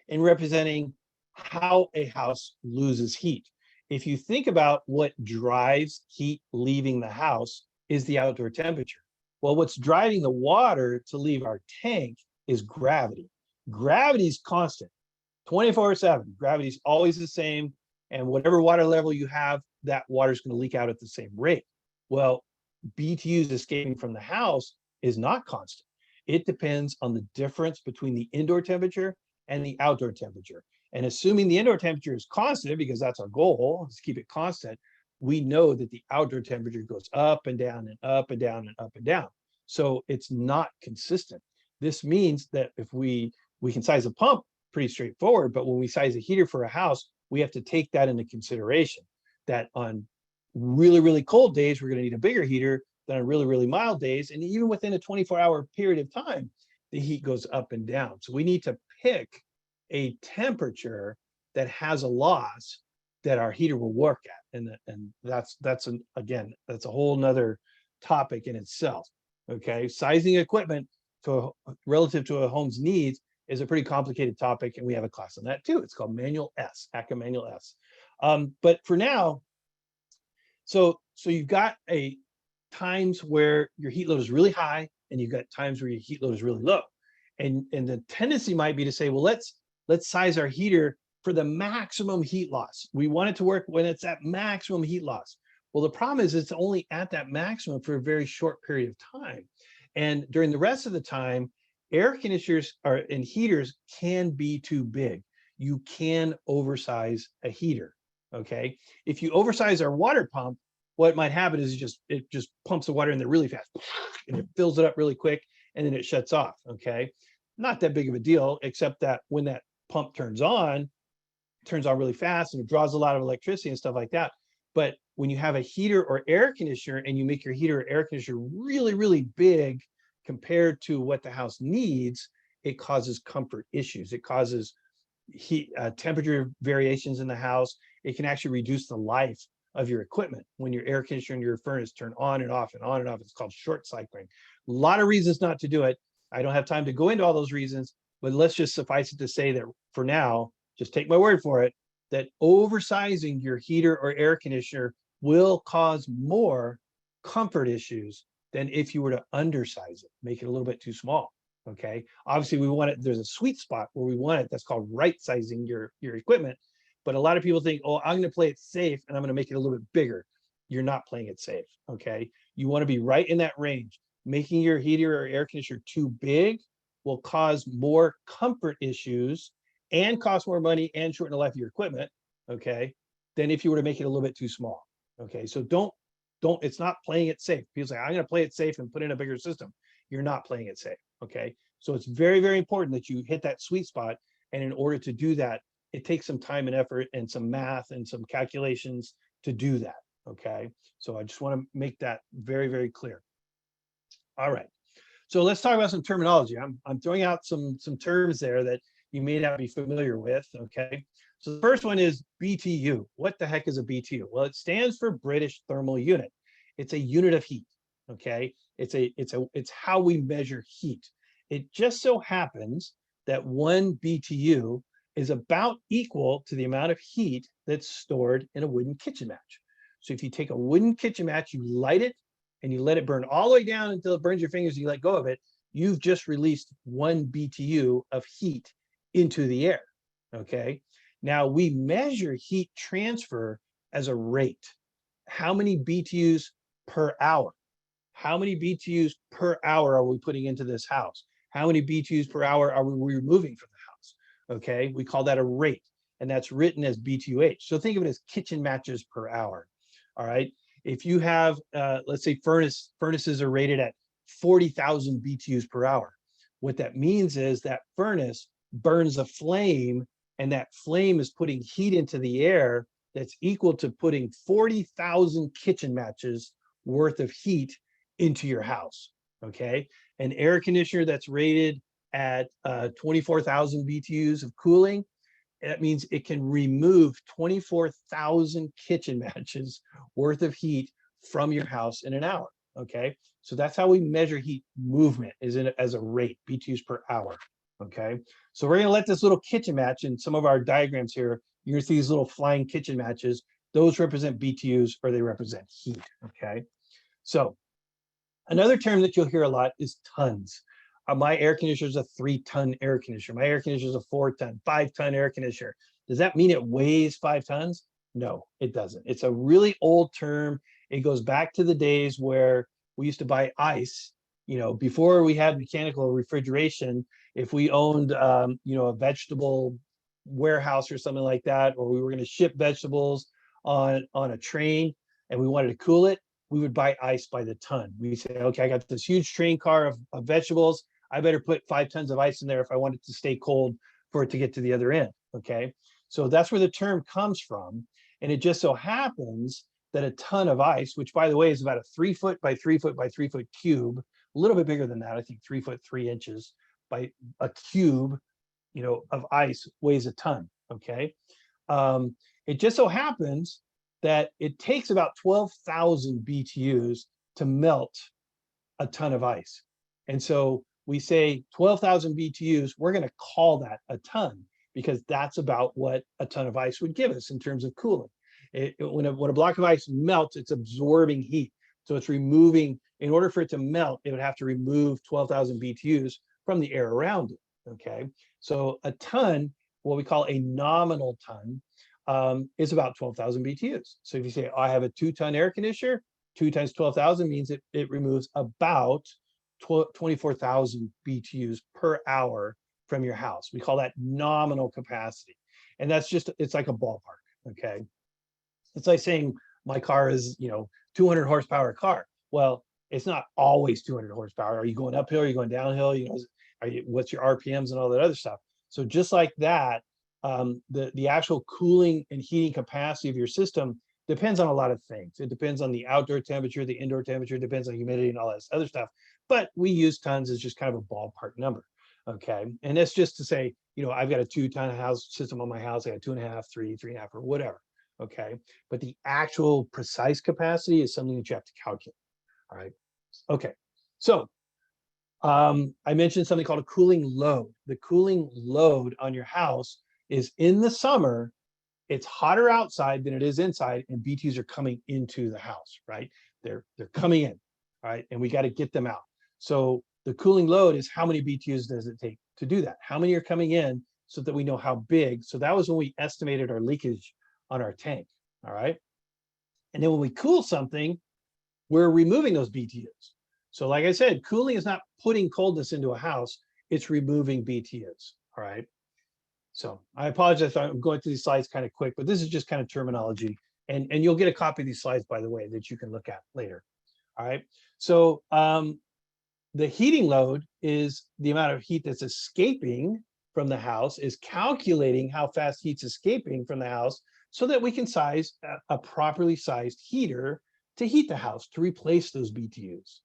in representing how a house loses heat. If you think about what drives heat leaving the house is the outdoor temperature. Well, what's driving the water to leave our tank is gravity. Gravity is constant, 24/7. Gravity is always the same. And whatever water level you have, that water is going to leak out at the same rate. Well, BTUs escaping from the house is not constant. It depends on the difference between the indoor temperature and the outdoor temperature. And assuming the indoor temperature is constant, because that's our goal, is to keep it constant, we know that the outdoor temperature goes up and down and up and down and up and down. So it's not consistent. This means that if we We can size a pump pretty straightforward, but when we size a heater for a house, we have to take that into consideration, that on really, really cold days, we're going to need a bigger heater than on really, really mild days. And even within a 24-hour period of time, the heat goes up and down. So we need to pick a temperature that has a loss that our heater will work at. And that's again, that's a whole nother topic in itself. Okay. Sizing equipment relative to a home's needs is a pretty complicated topic. And we have a class on that too. It's called Manual S, ACCA Manual S. But for now, so you've got times where your heat load is really high and you've got times where your heat load is really low. And the tendency might be to say, well, let's size our heater for the maximum heat loss. We want it to work when it's at maximum heat loss. Well, the problem is it's only at that maximum for a very short period of time. And during the rest of the time, air conditioners and heaters can be too big. You can oversize a heater. Okay. If you oversize our water pump, what might happen is it just pumps the water in there really fast and it fills it up really quick and then it shuts off. Okay. Not that big of a deal, except that when that pump turns on really fast and it draws a lot of electricity and stuff like that. But when you have a heater or air conditioner and you make your heater or air conditioner really, really big compared to what the house needs, it causes comfort issues. It causes heat, temperature variations in the house. It can actually reduce the life of your equipment when your air conditioner and your furnace turn on and off and on and off. It's called short cycling. A lot of reasons not to do it. I don't have time to go into all those reasons, but let's just suffice it to say that for now, just take my word for it, that oversizing your heater or air conditioner will cause more comfort issues than if you were to undersize it, make it a little bit too small. Okay. Obviously, we want it, there's a sweet spot where we want it. That's called right sizing your equipment. But a lot of people think, oh, I'm going to play it safe and I'm going to make it a little bit bigger. You're not playing it safe. Okay. You want to be right in that range. Making your heater or air conditioner too big will cause more comfort issues and cost more money and shorten the life of your equipment. Okay. Than if you were to make it a little bit too small. Okay. So don't, it's not playing it safe. People say, I'm going to play it safe and put in a bigger system. You're not playing it safe. Okay. So it's very, very important that you hit that sweet spot. And in order to do that, it takes some time and effort and some math and some calculations to do that. Okay. So I just want to make that very, very clear. All right. So let's talk about some terminology. I'm throwing out some terms there that you may not be familiar with. Okay. So the first one is BTU. What the heck is a BTU? Well, it stands for British Thermal Unit. It's a unit of heat. Okay. It's how we measure heat. It just so happens that 1 BTU is about equal to the amount of heat that's stored in a wooden kitchen match. So if you take a wooden kitchen match, you light it and you let it burn all the way down until it burns your fingers, you let go of it, you've just released 1 BTU of heat into the air. Okay. Now we measure heat transfer as a rate. How many BTUs per hour? How many BTUs per hour are we putting into this house? How many BTUs per hour are we removing from the house? Okay, we call that a rate, and that's written as BTUH. So think of it as kitchen matches per hour. All right. If you have, let's say furnaces are rated at 40,000 BTUs per hour. What that means is that furnace burns a flame, and that flame is putting heat into the air that's equal to putting 40,000 kitchen matches worth of heat into your house. Okay. An air conditioner that's rated at 24,000 BTUs of cooling, that means it can remove 24,000 kitchen matches worth of heat from your house in an hour. Okay. So that's how we measure heat movement, is in as a rate, BTUs per hour. Okay. So we're going to let this little kitchen match in some of our diagrams here. You're going to see these little flying kitchen matches. Those represent BTUs, or they represent heat. Okay. So another term that you'll hear a lot is tons. My air conditioner is a 3-ton air conditioner. My air conditioner is a 4-ton, 5-ton air conditioner. Does that mean it weighs 5 tons? No, it doesn't. It's a really old term. It goes back to the days where we used to buy ice. You know, before we had mechanical refrigeration, if we owned, a vegetable warehouse or something like that, or we were going to ship vegetables on a train and we wanted to cool it, we would buy ice by the ton. We say, okay, I got this huge train car of vegetables. I better put 5 tons of ice in there if I want it to stay cold for it to get to the other end. Okay. So that's where the term comes from. And it just so happens that a ton of ice, which by the way is about a 3 foot by 3 foot by 3 foot cube, a little bit bigger than that, I think 3 foot 3 inches by a cube, of ice weighs a ton. Okay. It just so happens that it takes about 12,000 BTUs to melt a ton of ice. And so we say 12,000 BTUs, we're going to call that a ton because that's about what a ton of ice would give us in terms of cooling. When a block of ice melts, it's absorbing heat. So it's removing, in order for it to melt, it would have to remove 12,000 BTUs from the air around it. Okay. So a ton, what we call a nominal ton, is about 12,000 BTUs. So if you say, I have a 2-ton air conditioner, 2 times 12,000 means it removes about 24,000 BTUs per hour from your house. We call that nominal capacity. And that's just, it's like a ballpark. Okay. It's like saying my car is, 200 horsepower car. Well, it's not always 200 horsepower. Are you going uphill? Are you going downhill? What's your RPMs and all that other stuff? So just like that, the actual cooling and heating capacity of your system depends on a lot of things. It depends on the outdoor temperature, the indoor temperature, depends on humidity and all that other stuff. But we use tons as just kind of a ballpark number. Okay. And that's just to say, I've got a 2-ton house system on my house. I got 2.5, 3, 3.5, or whatever. Okay. But the actual precise capacity is something that you have to calculate. All right. Okay. So I mentioned something called a cooling load. The cooling load on your house is in the summer, it's hotter outside than it is inside, and BTUs are coming into the house, right? They're coming in, right? And we got to get them out. So the cooling load is how many BTUs does it take to do that? How many are coming in so that we know how big? So that was when we estimated our leakage on our tank, all right? And then when we cool something, we're removing those BTUs. So like I said, cooling is not putting coldness into a house, it's removing BTUs, all right? So I apologize, I'm going through these slides kind of quick, but this is just kind of terminology. And you'll get a copy of these slides, by the way, that you can look at later, all right? So the heating load is the amount of heat that's escaping from the house, is calculating how fast heat's escaping from the house so that we can size a properly sized heater to heat the house, to replace those BTUs.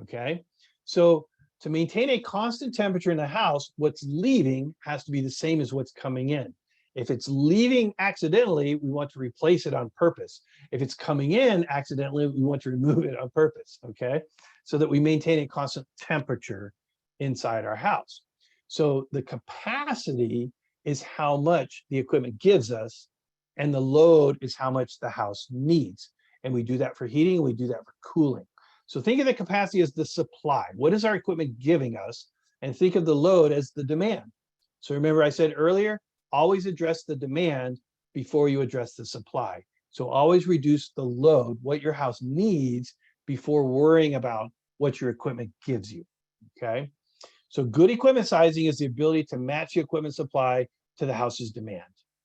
Okay, so to maintain a constant temperature in the house, what's leaving has to be the same as what's coming in. If it's leaving accidentally, we want to replace it on purpose. If it's coming in accidentally, we want to remove it on purpose, okay? So that we maintain a constant temperature inside our house. So the capacity is how much the equipment gives us, and the load is how much the house needs. And we do that for heating, we do that for cooling. So think of the capacity as the supply. What is our equipment giving us? And think of the load as the demand. So remember I said earlier, always address the demand before you address the supply. So always reduce the load, what your house needs, before worrying about what your equipment gives you, okay? So good equipment sizing is the ability to match the equipment supply to the house's demand,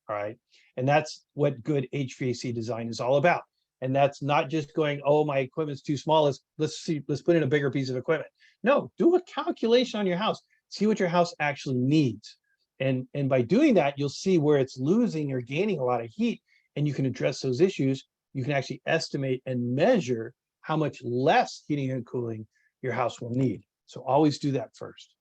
all right? And that's what good HVAC design is all about. And that's not just going, oh, my equipment's too small, let's put in a bigger piece of equipment. No, do a calculation on your house, see what your house actually needs. And by doing that, you'll see where it's losing or gaining a lot of heat, and you can address those issues. You can actually estimate and measure how much less heating and cooling your house will need. So always do that first.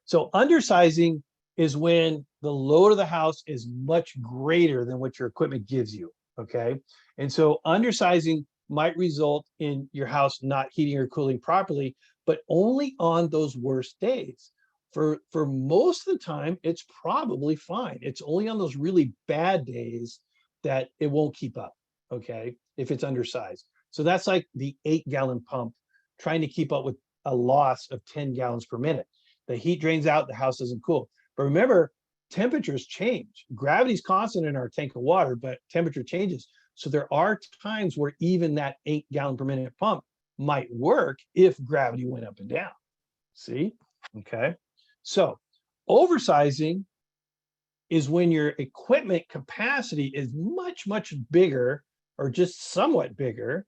So undersizing is when the load of the house is much greater than what your equipment gives you, okay? And so undersizing might result in your house not heating or cooling properly, but only on those worst days. For most of the time, it's probably fine. It's only on those really bad days that it won't keep up, okay, if it's undersized. So that's like the 8-gallon pump trying to keep up with a loss of 10 gallons per minute. The heat drains out, the house doesn't cool. But remember, temperatures change. Gravity's constant in our tank of water, but temperature changes. So there are times where even that 8-gallon per minute pump might work if gravity went up and down. See? Okay. So oversizing is when your equipment capacity is much, much bigger, or just somewhat bigger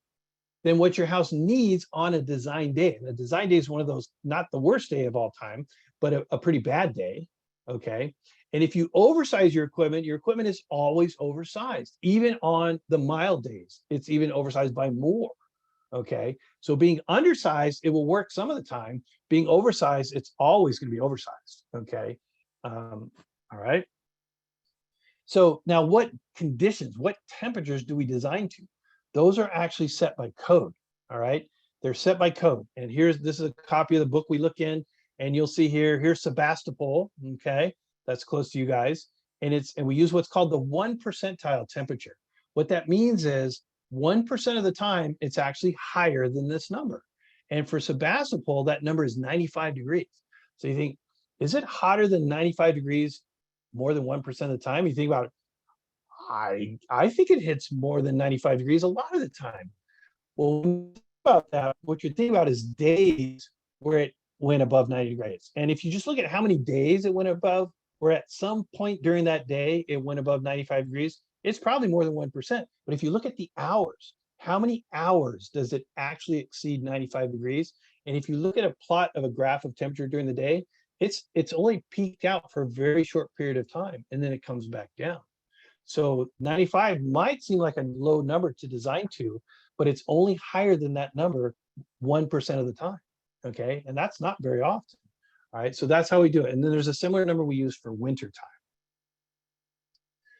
than what your house needs on a design day. And a design day is one of those, not the worst day of all time, but a pretty bad day, okay? And if you oversize your equipment is always oversized. Even on the mild days, it's even oversized by more, okay? So being undersized, it will work some of the time. Being oversized, it's always gonna be oversized, okay? All right. So now what conditions, what temperatures do we design to? Those are actually set by code, all right? They're set by code. And this is a copy of the book we look in, and you'll see here's Sebastopol, okay? That's close to you guys. And we use what's called the 1 percentile temperature. What that means is 1% of the time, it's actually higher than this number. And for Sebastopol, that number is 95 degrees. So you think, is it hotter than 95 degrees more than 1% of the time? You think about it, I think it hits more than 95 degrees a lot of the time. Well, when you think about that, what you're thinking about is days where it went above 90 degrees. And if you just look at how many days it went above, where at some point during that day it went above 95 degrees, it's probably more than 1%. But if you look at the hours, how many hours does it actually exceed 95 degrees? And if you look at a plot of a graph of temperature during the day, it's only peaked out for a very short period of time, and then it comes back down. So 95 might seem like a low number to design to, but it's only higher than that number 1% of the time, okay? And that's not very often, all right? So that's how we do it. And then there's a similar number we use for winter time.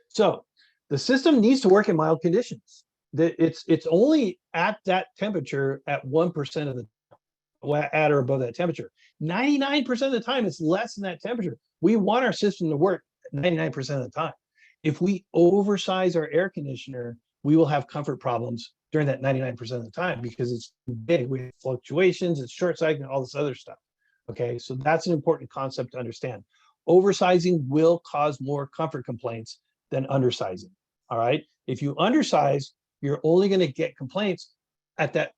So the system needs to work in mild conditions. It's only at that temperature at 1% of the at or above that temperature. 99% of the time, it's less than that temperature. We want our system to work 99% of the time. If we oversize our air conditioner, we will have comfort problems during that 99% of the time because it's big. We have fluctuations, it's short cycle, and all this other stuff. Okay, so that's an important concept to understand. Oversizing will cause more comfort complaints than undersizing. All right, if you undersize, you're only going to get complaints at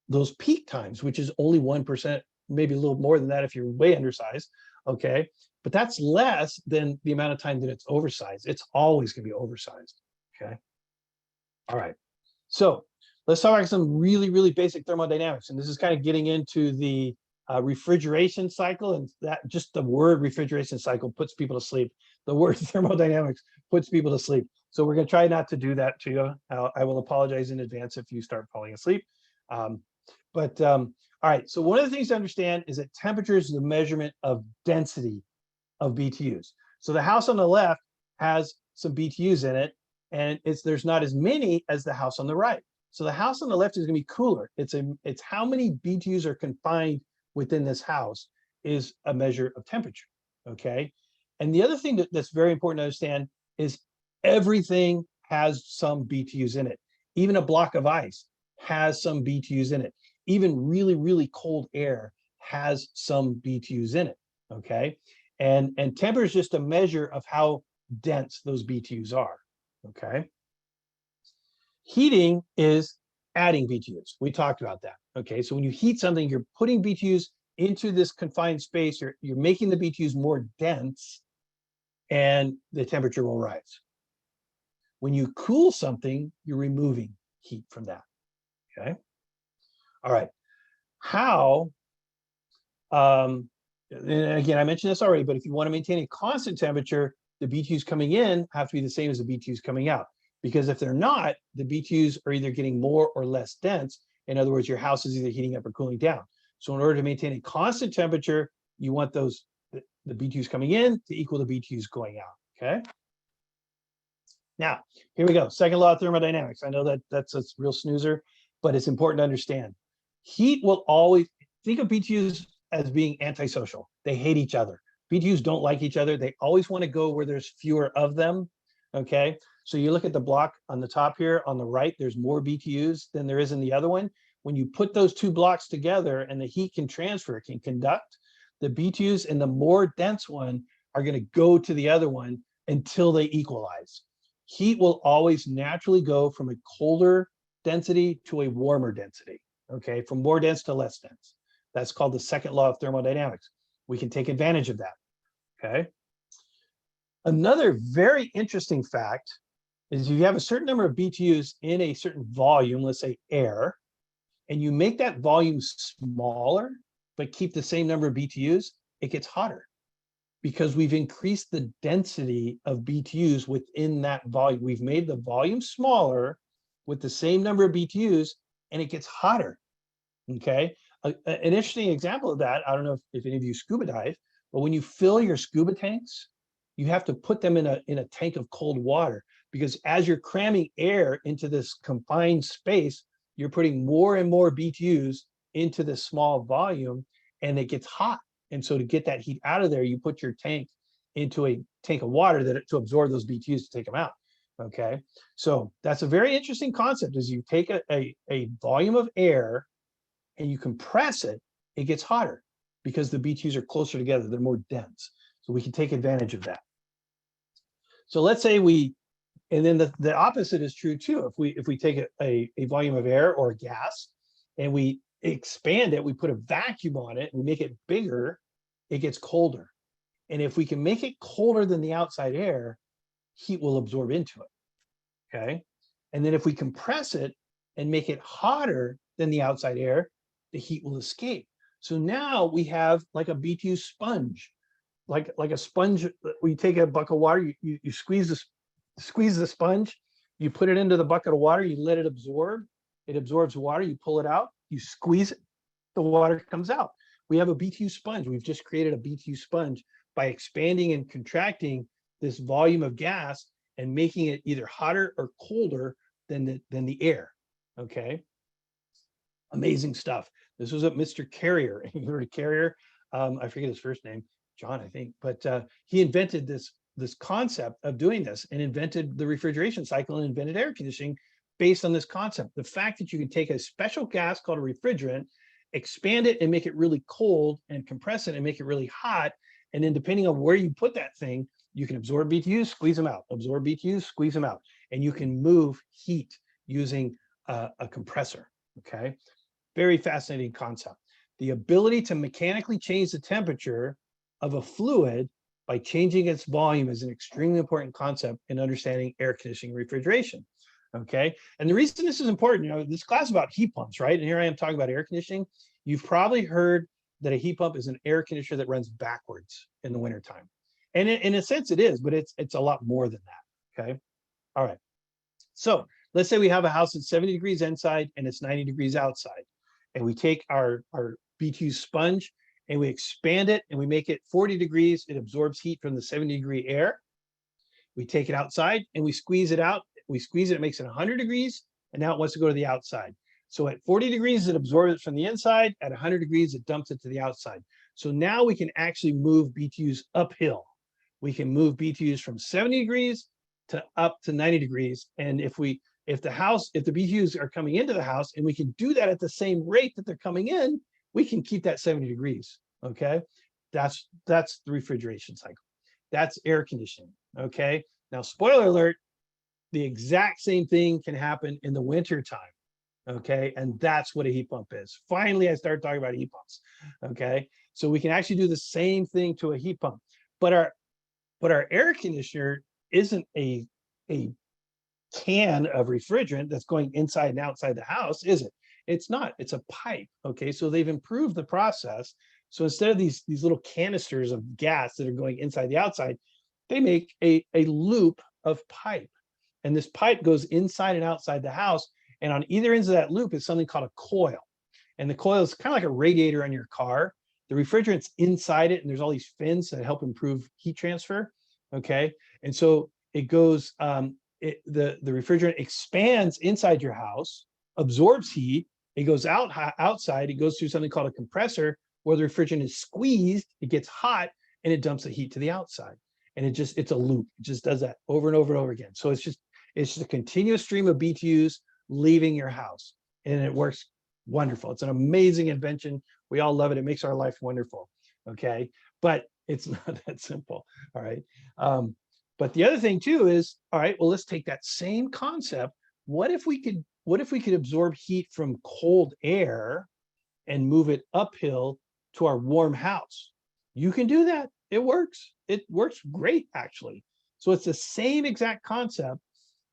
those peak times, which is only 1%, maybe a little more than that if you're way undersized, okay? But that's less than the amount of time that it's oversized. It's always gonna be oversized, okay? All right, so let's talk about some really, really basic thermodynamics. And this is kind of getting into the refrigeration cycle, and that just the word refrigeration cycle puts people to sleep. The word thermodynamics puts people to sleep. So we're gonna try not to do that to you. I will apologize in advance if you start falling asleep. All right, so one of the things to understand is that temperature is the measurement of density of BTUs. So the house on the left has some BTUs in it, and there's not as many as the house on the right. So the house on the left is going to be cooler. It's how many BTUs are confined within this house is a measure of temperature, okay? And the other thing that's very important to understand is everything has some BTUs in it. Even a block of ice has some BTUs in it. Even really, really cold air has some BTUs in it, okay? And temperature is just a measure of how dense those BTUs are, okay? Heating is adding BTUs. We talked about that, okay? So when you heat something, you're putting BTUs into this confined space, you're making the BTUs more dense, and the temperature will rise. When you cool something, you're removing heat from that, okay? All right, how, and again, I mentioned this already, but if you want to maintain a constant temperature, the BTUs coming in have to be the same as the BTUs coming out. Because if they're not, the BTUs are either getting more or less dense. In other words, your house is either heating up or cooling down. So in order to maintain a constant temperature, you want the BTUs coming in to equal the BTUs going out, okay? Now, here we go, second law of thermodynamics. I know that's a real snoozer, but it's important to understand. Heat will always, think of BTUs as being antisocial. They hate each other. BTUs don't like each other. They always want to go where there's fewer of them, okay? So you look at the block on the top here, on the right, there's more BTUs than there is in the other one. When you put those two blocks together and the heat can transfer, can conduct, the BTUs in the more dense one are going to go to the other one until they equalize. Heat will always naturally go from a colder density to a warmer density, okay? From more dense to less dense. That's called the second law of thermodynamics. We can take advantage of that, okay? Another very interesting fact is if you have a certain number of BTUs in a certain volume, let's say air, and you make that volume smaller, but keep the same number of BTUs, it gets hotter because we've increased the density of BTUs within that volume. We've made the volume smaller with the same number of BTUs, and it gets hotter. Okay. An interesting example of that, I don't know if any of you scuba dive, but when you fill your scuba tanks, you have to put them in a tank of cold water, because as you're cramming air into this confined space, you're putting more and more BTUs into this small volume, and it gets hot. And so to get that heat out of there, you put your tank into a tank of water to absorb those BTUs to take them out. Okay. So that's a very interesting concept, is you take a volume of air and you compress it, it gets hotter because the BTUs are closer together, they're more dense. So we can take advantage of that. So let's say and then the opposite is true too. If we take a volume of air or gas and we expand it, we put a vacuum on it and we make it bigger, it gets colder. And if we can make it colder than the outside air, heat will absorb into it. Okay. And then if we compress it and make it hotter than the outside air, the heat will escape. So now we have like a BTU sponge, like a sponge. We take a bucket of water, you squeeze the sponge, you put it into the bucket of water, you let it absorb. It absorbs water, you pull it out, you squeeze it, the water comes out. We have a BTU sponge. We've just created a BTU sponge by expanding and contracting this volume of gas and making it either hotter or colder than the air. Okay. Amazing stuff. This was a Mr. Carrier. You heard of Carrier? I forget his first name, John, I think, but he invented this concept of doing this and invented the refrigeration cycle and invented air conditioning based on this concept. The fact that you can take a special gas called a refrigerant, expand it and make it really cold, and compress it and make it really hot. And then depending on where you put that thing, you can absorb BTUs, squeeze them out, absorb BTUs, squeeze them out. And you can move heat using a compressor. Okay. Very fascinating concept. The ability to mechanically change the temperature of a fluid by changing its volume is an extremely important concept in understanding air conditioning and refrigeration. Okay. And the reason this is important, this class is about heat pumps, right? And here I am talking about air conditioning. You've probably heard that a heat pump is an air conditioner that runs backwards in the wintertime. And in a sense it is, but it's a lot more than that. Okay. All right. So let's say we have a house that's 70 degrees inside and it's 90 degrees outside. And we take our BTU sponge and we expand it and we make it 40 degrees. It absorbs heat from the 70-degree air. We take it outside and we squeeze it out. We squeeze it, it makes it 100 degrees, and now it wants to go to the outside. So at 40 degrees, it absorbs it from the inside. At 100 degrees, it dumps it to the outside. So now we can actually move BTUs uphill. We can move BTUs from 70 degrees to up to 90 degrees. And if the BTUs are coming into the house and we can do that at the same rate that they're coming in, we can keep that 70 degrees. Okay. That's the refrigeration cycle. That's air conditioning. Okay. Now, spoiler alert, the exact same thing can happen in the winter time. Okay. And that's what a heat pump is. Finally, I started talking about heat pumps. Okay. So we can actually do the same thing to a heat pump, but our air conditioner isn't a can of refrigerant that's going inside and outside the house, is it? It's not. It's a pipe. Okay. So they've improved the process. So instead of these little canisters of gas that are going inside the outside, they make a loop of pipe. And this pipe goes inside and outside the house. And on either ends of that loop is something called a coil. And the coil is kind of like a radiator on your car. The refrigerant's inside it, and there's all these fins that help improve heat transfer. Okay. And so it goes, the refrigerant expands inside your house, absorbs heat. It goes outside. It goes through something called a compressor where the refrigerant is squeezed. It gets hot and it dumps the heat to the outside. And it's a loop. It just does that over and over and over again. So it's just a continuous stream of BTUs leaving your house, and it works wonderful. It's an amazing invention. We all love it. It makes our life wonderful. Okay. But it's not that simple. All right. But the other thing too is, all right, well, let's take that same concept. What if we could absorb heat from cold air and move it uphill to our warm house? You can do that. It works. It works great, actually. So it's the same exact concept.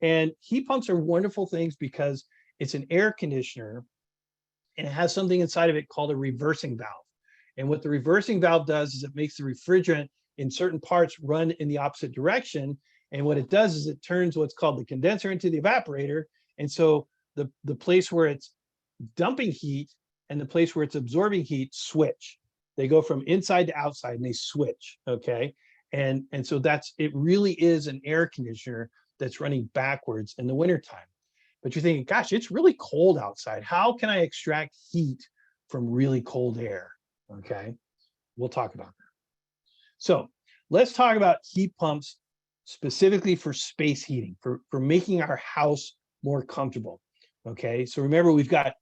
And heat pumps are wonderful things because it's an air conditioner and it has something inside of it called a reversing valve. And what the reversing valve does is it makes the refrigerant in certain parts run in the opposite direction. And what it does is it turns what's called the condenser into the evaporator. And so the place where it's dumping heat and the place where it's absorbing heat switch. They go from inside to outside and they switch, okay? And so it really is an air conditioner that's running backwards in the wintertime. But you're thinking, gosh, it's really cold outside. How can I extract heat from really cold air? Okay, we'll talk about that. So let's talk about heat pumps specifically for space heating, for making our house more comfortable. Okay, so remember, we've got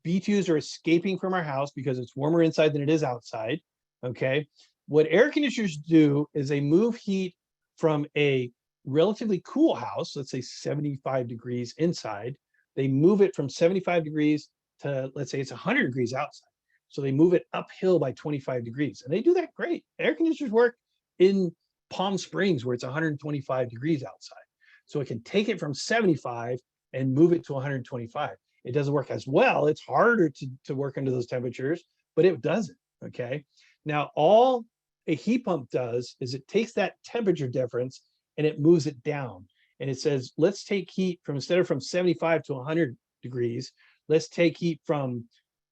BTUs are escaping from our house because it's warmer inside than it is outside. Okay, what air conditioners do is they move heat from a relatively cool house, let's say 75 degrees inside, they move it from 75 degrees to, let's say it's 100 degrees outside. So they move it uphill by 25 degrees, and they do that great. Air conditioners work in Palm Springs where it's 125 degrees outside. So it can take it from 75 and move it to 125. It doesn't work as well. It's harder to work under those temperatures, but it does it, okay? Now, all a heat pump does is it takes that temperature difference and it moves it down. And it says, let's take heat from, instead of from 75 to 100 degrees, let's take heat from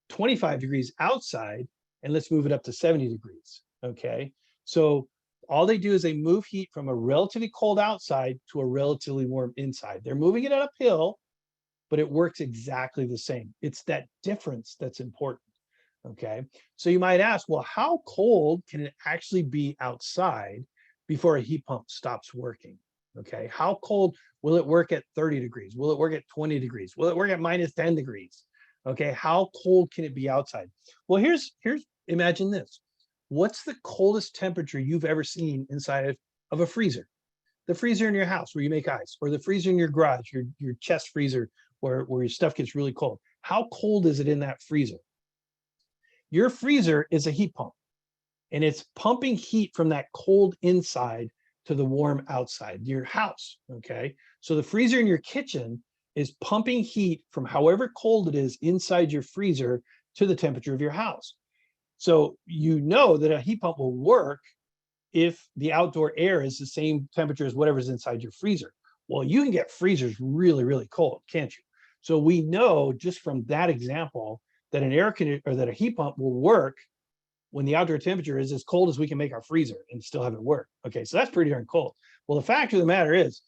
25 degrees outside and let's move it up to 70 degrees, okay? So all they do is they move heat from a relatively cold outside to a relatively warm inside. They're moving it uphill, but it works exactly the same. It's that difference that's important, okay? So you might ask, well, how cold can it actually be outside before a heat pump stops working, okay? How cold will it work at 30 degrees? Will it work at 20 degrees? Will it work at minus 10 degrees? Okay, how cold can it be outside? Well, imagine this. What's the coldest temperature you've ever seen inside of a freezer? The freezer in your house where you make ice, or the freezer in your garage, your chest freezer where your stuff gets really cold. How cold is it in that freezer? Your freezer is a heat pump, and it's pumping heat from that cold inside to the warm outside, your house, okay? So the freezer in your kitchen is pumping heat from however cold it is inside your freezer to the temperature of your house. So you know that a heat pump will work if the outdoor air is the same temperature as whatever's inside your freezer. Well, you can get freezers really, really cold, can't you? So we know just from that example that an air conditioner or that a heat pump will work when the outdoor temperature is as cold as we can make our freezer and still have it work. Okay, so that's pretty darn cold. Well, the fact of the matter is,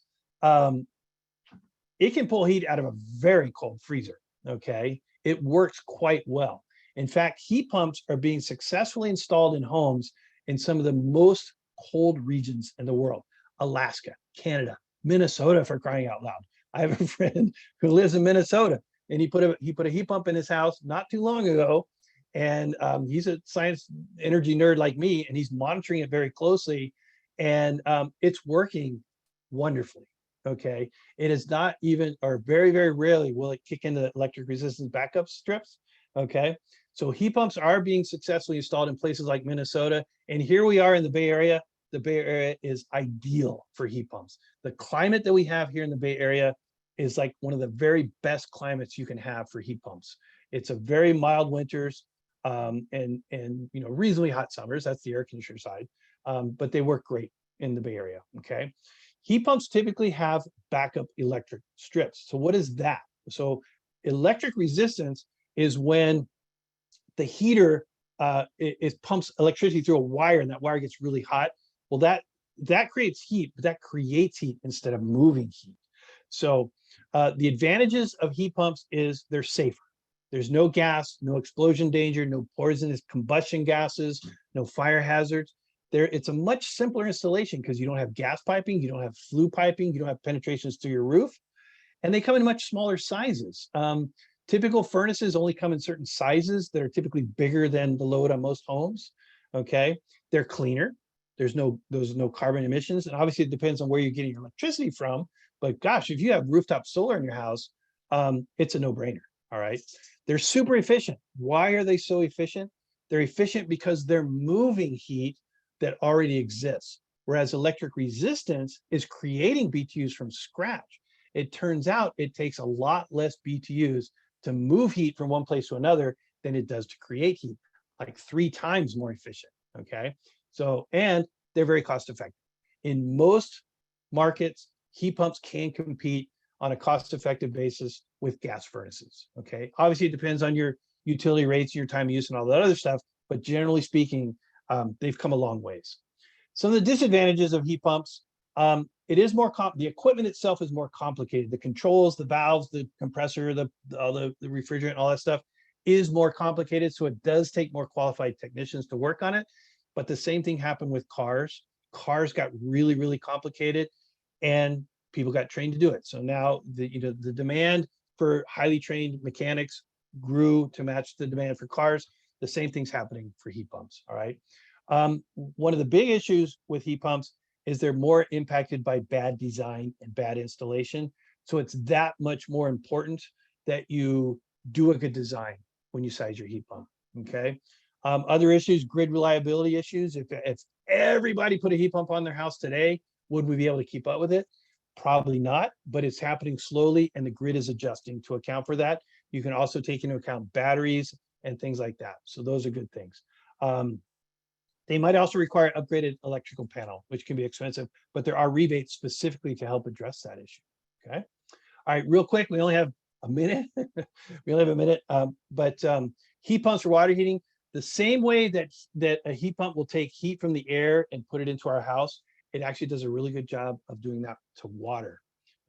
it can pull heat out of a very cold freezer, okay? It works quite well. In fact, heat pumps are being successfully installed in homes in some of the most cold regions in the world. Alaska, Canada, Minnesota, for crying out loud. I have a friend who lives in Minnesota, and he put a heat pump in his house not too long ago, and he's a science energy nerd like me, and he's monitoring it very closely, and it's working wonderfully. Okay, it is not even, or very, very rarely will it kick into electric resistance backup strips. Okay, so heat pumps are being successfully installed in places like Minnesota, and here we are in the Bay Area. The Bay Area is ideal for heat pumps. The climate that we have here in the Bay Area is like one of the very best climates you can have for heat pumps. It's a very mild winters and reasonably hot summers. That's the air conditioner side, but they work great in the Bay Area. Okay. Heat pumps typically have backup electric strips. So what is that? So electric resistance is when the heater it pumps electricity through a wire, and that wire gets really hot. Well, that creates heat, but that creates heat instead of moving heat. So the advantages of heat pumps is they're safer. There's no gas, no explosion danger, no poisonous combustion gases, no fire hazards. It's a much simpler installation because you don't have gas piping, you don't have flue piping, you don't have penetrations through your roof, and they come in much smaller sizes. Typical furnaces only come in certain sizes that are typically bigger than the load on most homes. Okay, they're cleaner. There's no carbon emissions, and obviously it depends on where you're getting your electricity from. But gosh, if you have rooftop solar in your house, it's a no-brainer. All right, they're super efficient. Why are they so efficient? They're efficient because they're moving heat that already exists, whereas electric resistance is creating BTUs from scratch. It turns out it takes a lot less BTUs to move heat from one place to another than it does to create heat, like 3 times more efficient. Okay. So, and they're very cost effective. In most markets, heat pumps can compete on a cost effective basis with gas furnaces. Okay. Obviously, it depends on your utility rates, your time of use, and all that other stuff. But generally speaking, they've come a long ways. Some of the disadvantages of heat pumps, it is more the equipment itself is more complicated. The controls, the valves, the compressor, the refrigerant, all that stuff is more complicated. So it does take more qualified technicians to work on it. But the same thing happened with cars. Cars got really, really complicated, and people got trained to do it. So now the demand for highly trained mechanics grew to match the demand for cars. The same thing's happening for heat pumps. All right. One of the big issues with heat pumps is they're more impacted by bad design and bad installation. So it's that much more important that you do a good design when you size your heat pump. Okay. Other issues, grid reliability issues. If everybody put a heat pump on their house today, would we be able to keep up with it? Probably not, but it's happening slowly and the grid is adjusting to account for that. You can also take into account batteries and things like that. So those are good things. They might also require upgraded electrical panel, which can be expensive, but there are rebates specifically to help address that issue. Okay. All right, real quick, we only have a minute. We only have a minute, but heat pumps for water heating, the same way that a heat pump will take heat from the air and put it into our house, it actually does a really good job of doing that to water.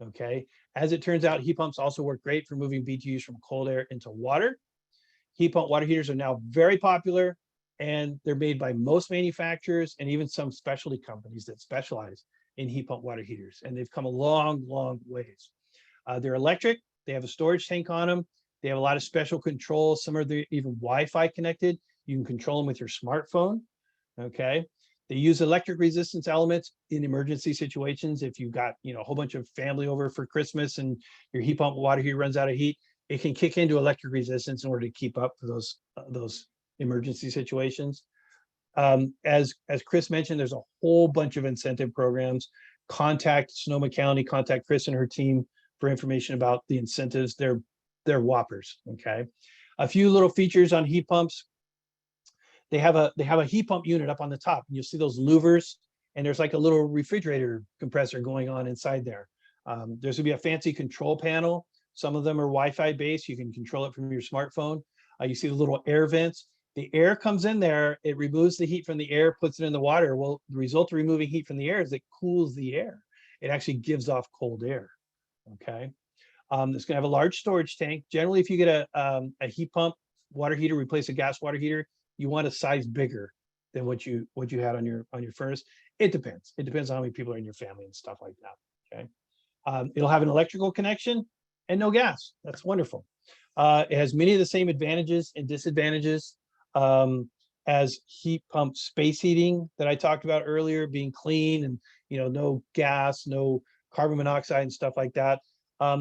Okay. As it turns out, heat pumps also work great for moving BTUs from cold air into water. Heat pump water heaters are now very popular, and they're made by most manufacturers and even some specialty companies that specialize in heat pump water heaters. And they've come a long, long ways. They're electric. They have a storage tank on them. They have a lot of special controls. Some are even Wi-Fi connected. You can control them with your smartphone. Okay. They use electric resistance elements in emergency situations. If you've got, a whole bunch of family over for Christmas and your heat pump water heater runs out of heat, it can kick into electric resistance in order to keep up for those emergency situations. As Chris mentioned, there's a whole bunch of incentive programs. Contact Sonoma County, contact Chris and her team for information about the incentives. They're whoppers. Okay. A few little features on heat pumps. They have a heat pump unit up on the top, and you'll see those louvers, and there's like a little refrigerator compressor going on inside there. There's gonna be a fancy control panel. Some of them are Wi-Fi based. You can control it from your smartphone. You see the little air vents. The air comes in there, it removes the heat from the air, puts it in the water. Well, the result of removing heat from the air is it cools the air. It actually gives off cold air. Okay. It's gonna have a large storage tank. Generally, if you get a heat pump water heater, replace a gas water heater, you want a size bigger than what you had on your furnace. It depends. It depends on how many people are in your family and stuff like that. Okay. It'll have an electrical connection and no gas. That's wonderful. It has many of the same advantages and disadvantages as heat pump space heating that I talked about earlier, being clean and no gas, no carbon monoxide and stuff like that. A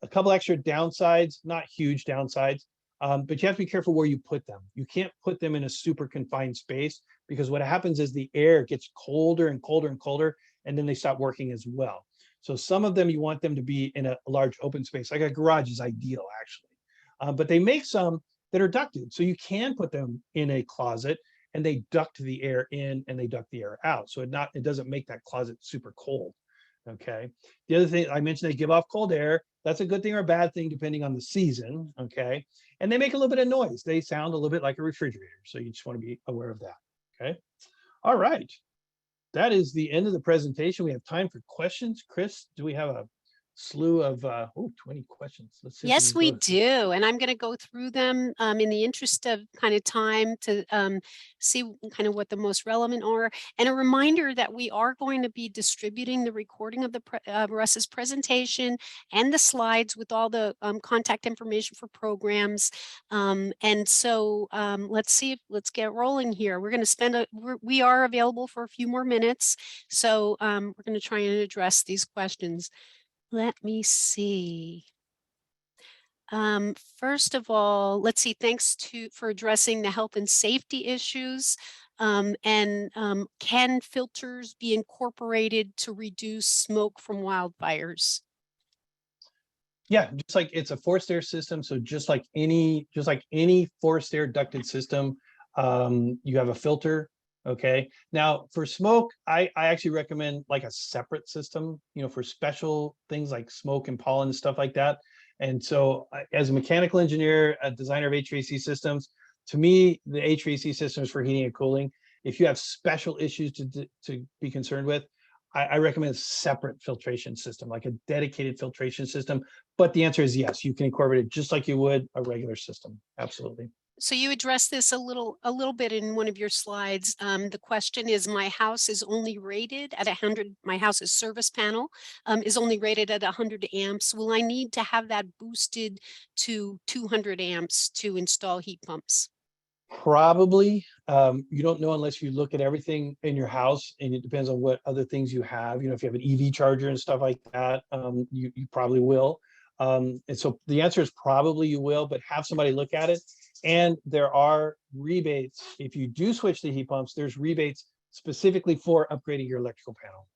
couple extra downsides, not huge downsides, but you have to be careful where you put them. You can't put them in a super confined space, because what happens is the air gets colder and colder and colder, and then they stop working as well. So some of them, you want them to be in a large open space, like a garage is ideal actually. But they make some that are ducted. So you can put them in a closet and they duct the air in and they duct the air out. So it doesn't make that closet super cold. Okay. The other thing I mentioned, they give off cold air. That's a good thing or a bad thing, depending on the season. Okay. And they make a little bit of noise. They sound a little bit like a refrigerator. So you just want to be aware of that. Okay. All right. That is the end of the presentation. We have time for questions. Chris, do we have a slew of 20 questions? Let's see. Yes, we do. And I'm going to go through them in the interest of kind of time to see kind of what the most relevant are. And a reminder that we are going to be distributing the recording of the Russ's presentation and the slides with all the contact information for programs. And so let's get rolling here. We're going to spend we are available for a few more minutes. So we're going to try and address these questions. Let me see. First of all, let's see, thanks for addressing the health and safety issues. Can filters be incorporated to reduce smoke from wildfires? Yeah, just like it's a forced air system. So just like any forced air ducted system, you have a filter. Okay. Now for smoke, I actually recommend like a separate system, for special things like smoke and pollen and stuff like that. And so as a mechanical engineer, a designer of HVAC systems, to me, the HVAC systems for heating and cooling, if you have special issues to be concerned with, I recommend a separate filtration system, like a dedicated filtration system. But the answer is yes, you can incorporate it just like you would a regular system. Absolutely. So you addressed this a little bit in one of your slides. The question is, my house is only rated at 100. My house's service panel is only rated at 100 amps. Will I need to have that boosted to 200 amps to install heat pumps? Probably. You don't know unless you look at everything in your house, and it depends on what other things you have. If you have an EV charger and stuff like that, you probably will. And so the answer is probably you will, but have somebody look at it. And there are rebates. If you do switch to heat pumps, there's rebates specifically for upgrading your electrical panel.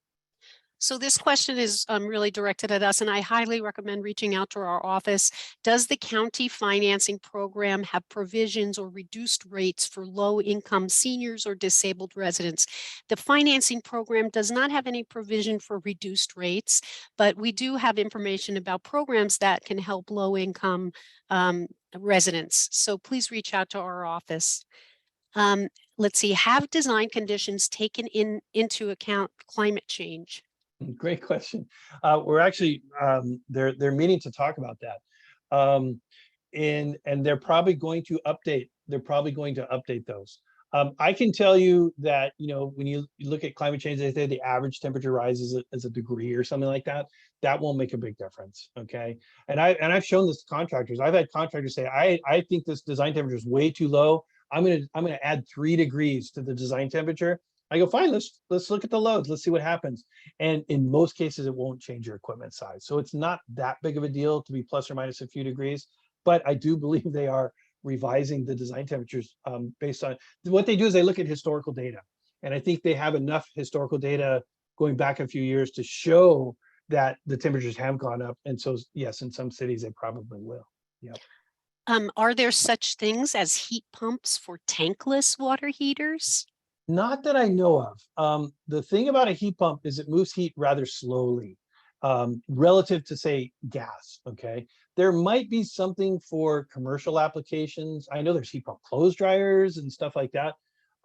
So this question is really directed at us, and I highly recommend reaching out to our office. Does the county financing program have provisions or reduced rates for low-income seniors or disabled residents? The financing program does not have any provision for reduced rates, but we do have information about programs that can help low-income residents. So please reach out to our office. Let's see, have design conditions taken into account climate change? Great question. We're actually they're meaning to talk about that, and they're probably going to update. They're probably going to update those. I can tell you that when you look at climate change, they say the average temperature rises as a degree or something like that. That won't make a big difference. Okay, and I've shown this to contractors. I've had contractors say, I think this design temperature is way too low. I'm gonna add 3 degrees to the design temperature. I go, fine, let's look at the loads. Let's see what happens. And in most cases, it won't change your equipment size. So it's not that big of a deal to be plus or minus a few degrees. But I do believe they are revising the design temperatures based on what they do is they look at historical data. And I think they have enough historical data going back a few years to show that the temperatures have gone up. And so, yes, in some cities, they probably will. Yep. Are there such things as heat pumps for tankless water heaters? Not that I know of. The thing about a heat pump is it moves heat rather slowly, relative to, say, gas. Okay. There might be something for commercial applications. I know there's heat pump clothes dryers and stuff like that.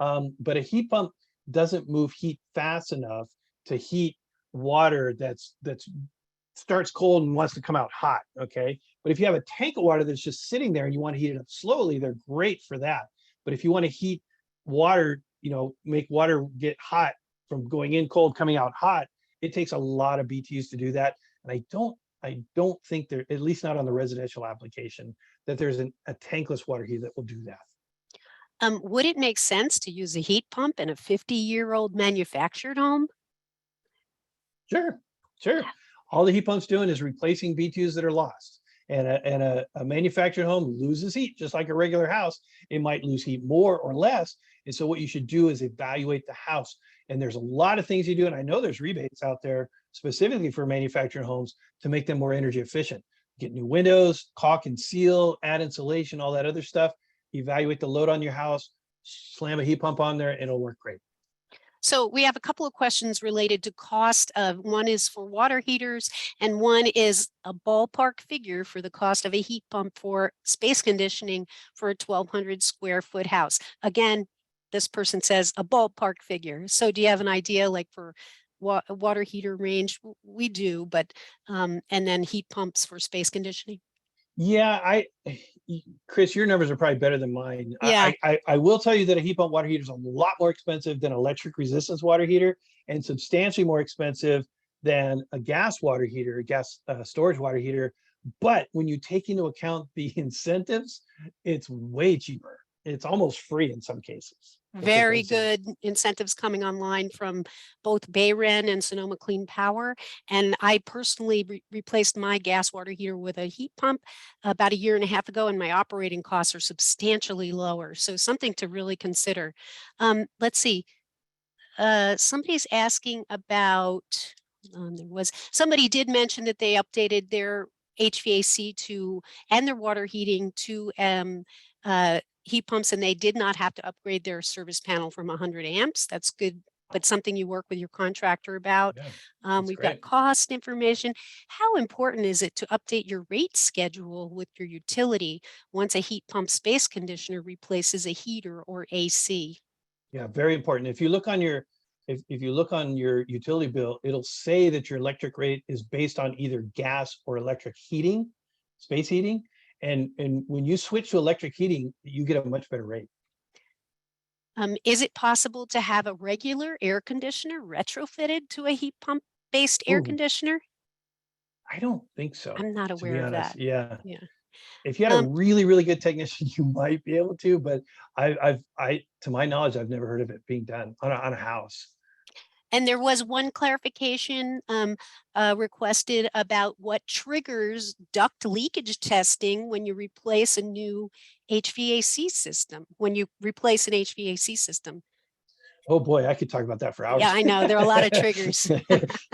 But a heat pump doesn't move heat fast enough to heat water that's starts cold and wants to come out hot. Okay. But if you have a tank of water that's just sitting there and you want to heat it up slowly, they're great for that. But if you want to heat water, make water get hot from going in cold, coming out hot, it takes a lot of BTUs to do that. And I don't think there, at least not on the residential application, that there's a tankless water heater that will do that. Would it make sense to use a heat pump in a 50-year-old manufactured home? Sure, sure. All the heat pump's doing is replacing BTUs that are lost. And a manufactured home loses heat just like a regular house. It might lose heat more or less. And so what you should do is evaluate the house. And there's a lot of things you do. And I know there's rebates out there specifically for manufactured homes to make them more energy efficient. Get new windows, caulk and seal, add insulation, all that other stuff. Evaluate the load on your house, slam a heat pump on there, and it'll work great. So we have a couple of questions related to cost of, one is for water heaters and one is a ballpark figure for the cost of a heat pump for space conditioning for a 1,200 square foot house. Again, this person says a ballpark figure. So do you have an idea like for water heater range? We do, but and then heat pumps for space conditioning? Yeah, Chris, your numbers are probably better than mine. Yeah. I will tell you that a heat pump water heater is a lot more expensive than electric resistance water heater, and substantially more expensive than a gas water heater, a gas storage water heater. But when you take into account the incentives, it's way cheaper. It's almost free in some cases. Very good incentives coming online from both Bayren and Sonoma Clean Power. And I personally replaced my gas water heater with a heat pump about 1.5 years ago, and my operating costs are substantially lower. So something to really consider. Let's see. Somebody's asking about, somebody did mention that they updated their HVAC to and their water heating to heat pumps, and they did not have to upgrade their service panel from 100 amps. That's good, but something you work with your contractor about. Yeah, that's We've got great. cost information. How important is it to update your rate schedule with your utility once a heat pump space conditioner replaces a heater or AC? Yeah, very important. If you look on your if you look on your utility bill, it'll say that your electric rate is based on either gas or electric heating, space heating. And when you switch to electric heating, you get a much better rate. Is it possible to have a regular air conditioner retrofitted to a heat pump based air Ooh, conditioner? I don't think so, I'm not to be aware of honest. that. Yeah. Yeah. If you had a Um, really, really good technician, you might be able to, but to my knowledge, I've never heard of it being done on a house. And there was one clarification requested about what triggers duct leakage testing when you replace a new HVAC system, when you replace an HVAC system. Oh boy, I could talk about that for Yeah, hours. I know. There are a lot of triggers.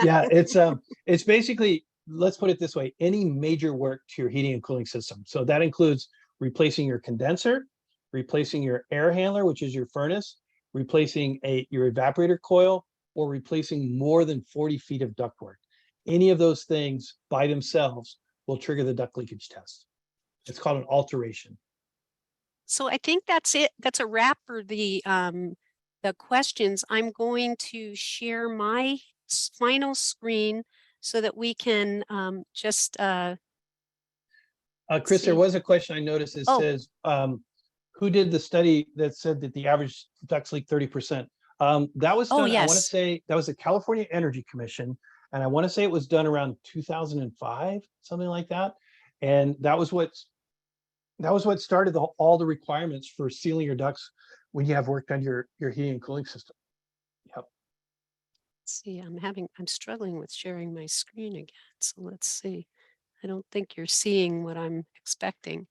Yeah, it's basically, let's put it this way, any major work to your heating and cooling system. So that includes replacing your condenser, replacing your air handler, which is your furnace, replacing your evaporator coil, or replacing more than 40 feet of ductwork. Any of those things by themselves will trigger the duct leakage test. It's called an alteration. So I think that's it. That's a wrap for the questions. I'm going to share my final screen so that we can just Chris, there see. was a question I noticed that Oh, says, who did the study that said that the average ducts leak 30%? That was oh done, I want to yes. say, that was the California Energy Commission. And I want to say it was done around 2005, something like that. And that was what started all the requirements for sealing your ducts when you have worked on your heating and cooling system. Yep. See, I'm struggling with sharing my screen again. So let's see. I don't think you're seeing what I'm expecting.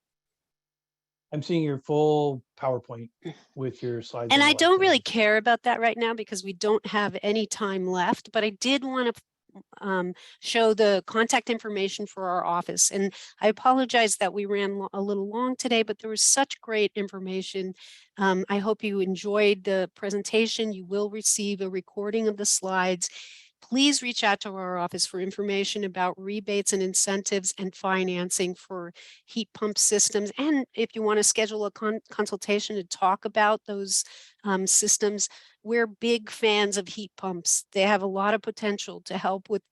I'm seeing your full PowerPoint with your slides And on I the left don't there. really care about that right now because we don't have any time left, but I did want to show the contact information for our office. And I apologize that we ran a little long today, but there was such great information. I hope you enjoyed the presentation. You will receive a recording of the slides. Please reach out to our office for information about rebates and incentives and financing for heat pump systems. And if you want to schedule a consultation to talk about those systems, we're big fans of heat pumps. They have a lot of potential to help with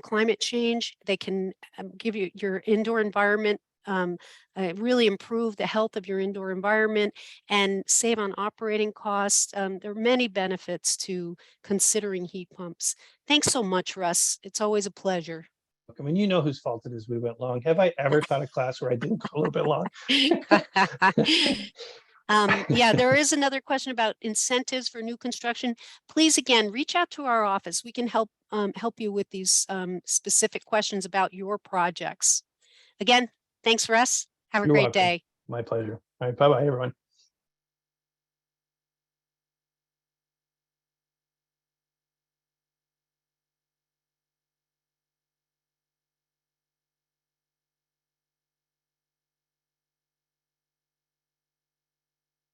climate change. They can give you your indoor environment, really improve the health of your indoor environment and save on operating costs. There are many benefits to considering heat pumps. Thanks so much, Russ. It's always a pleasure. I mean, you know whose fault it is we went long. Have I ever taught a class where I didn't go a little bit long? Yeah, there is another question about incentives for new construction. Please, again, reach out to our office. We can help you with these specific questions about your projects. Again, thanks, Russ. Have a You're great welcome. day. My pleasure. All right, bye-bye, everyone.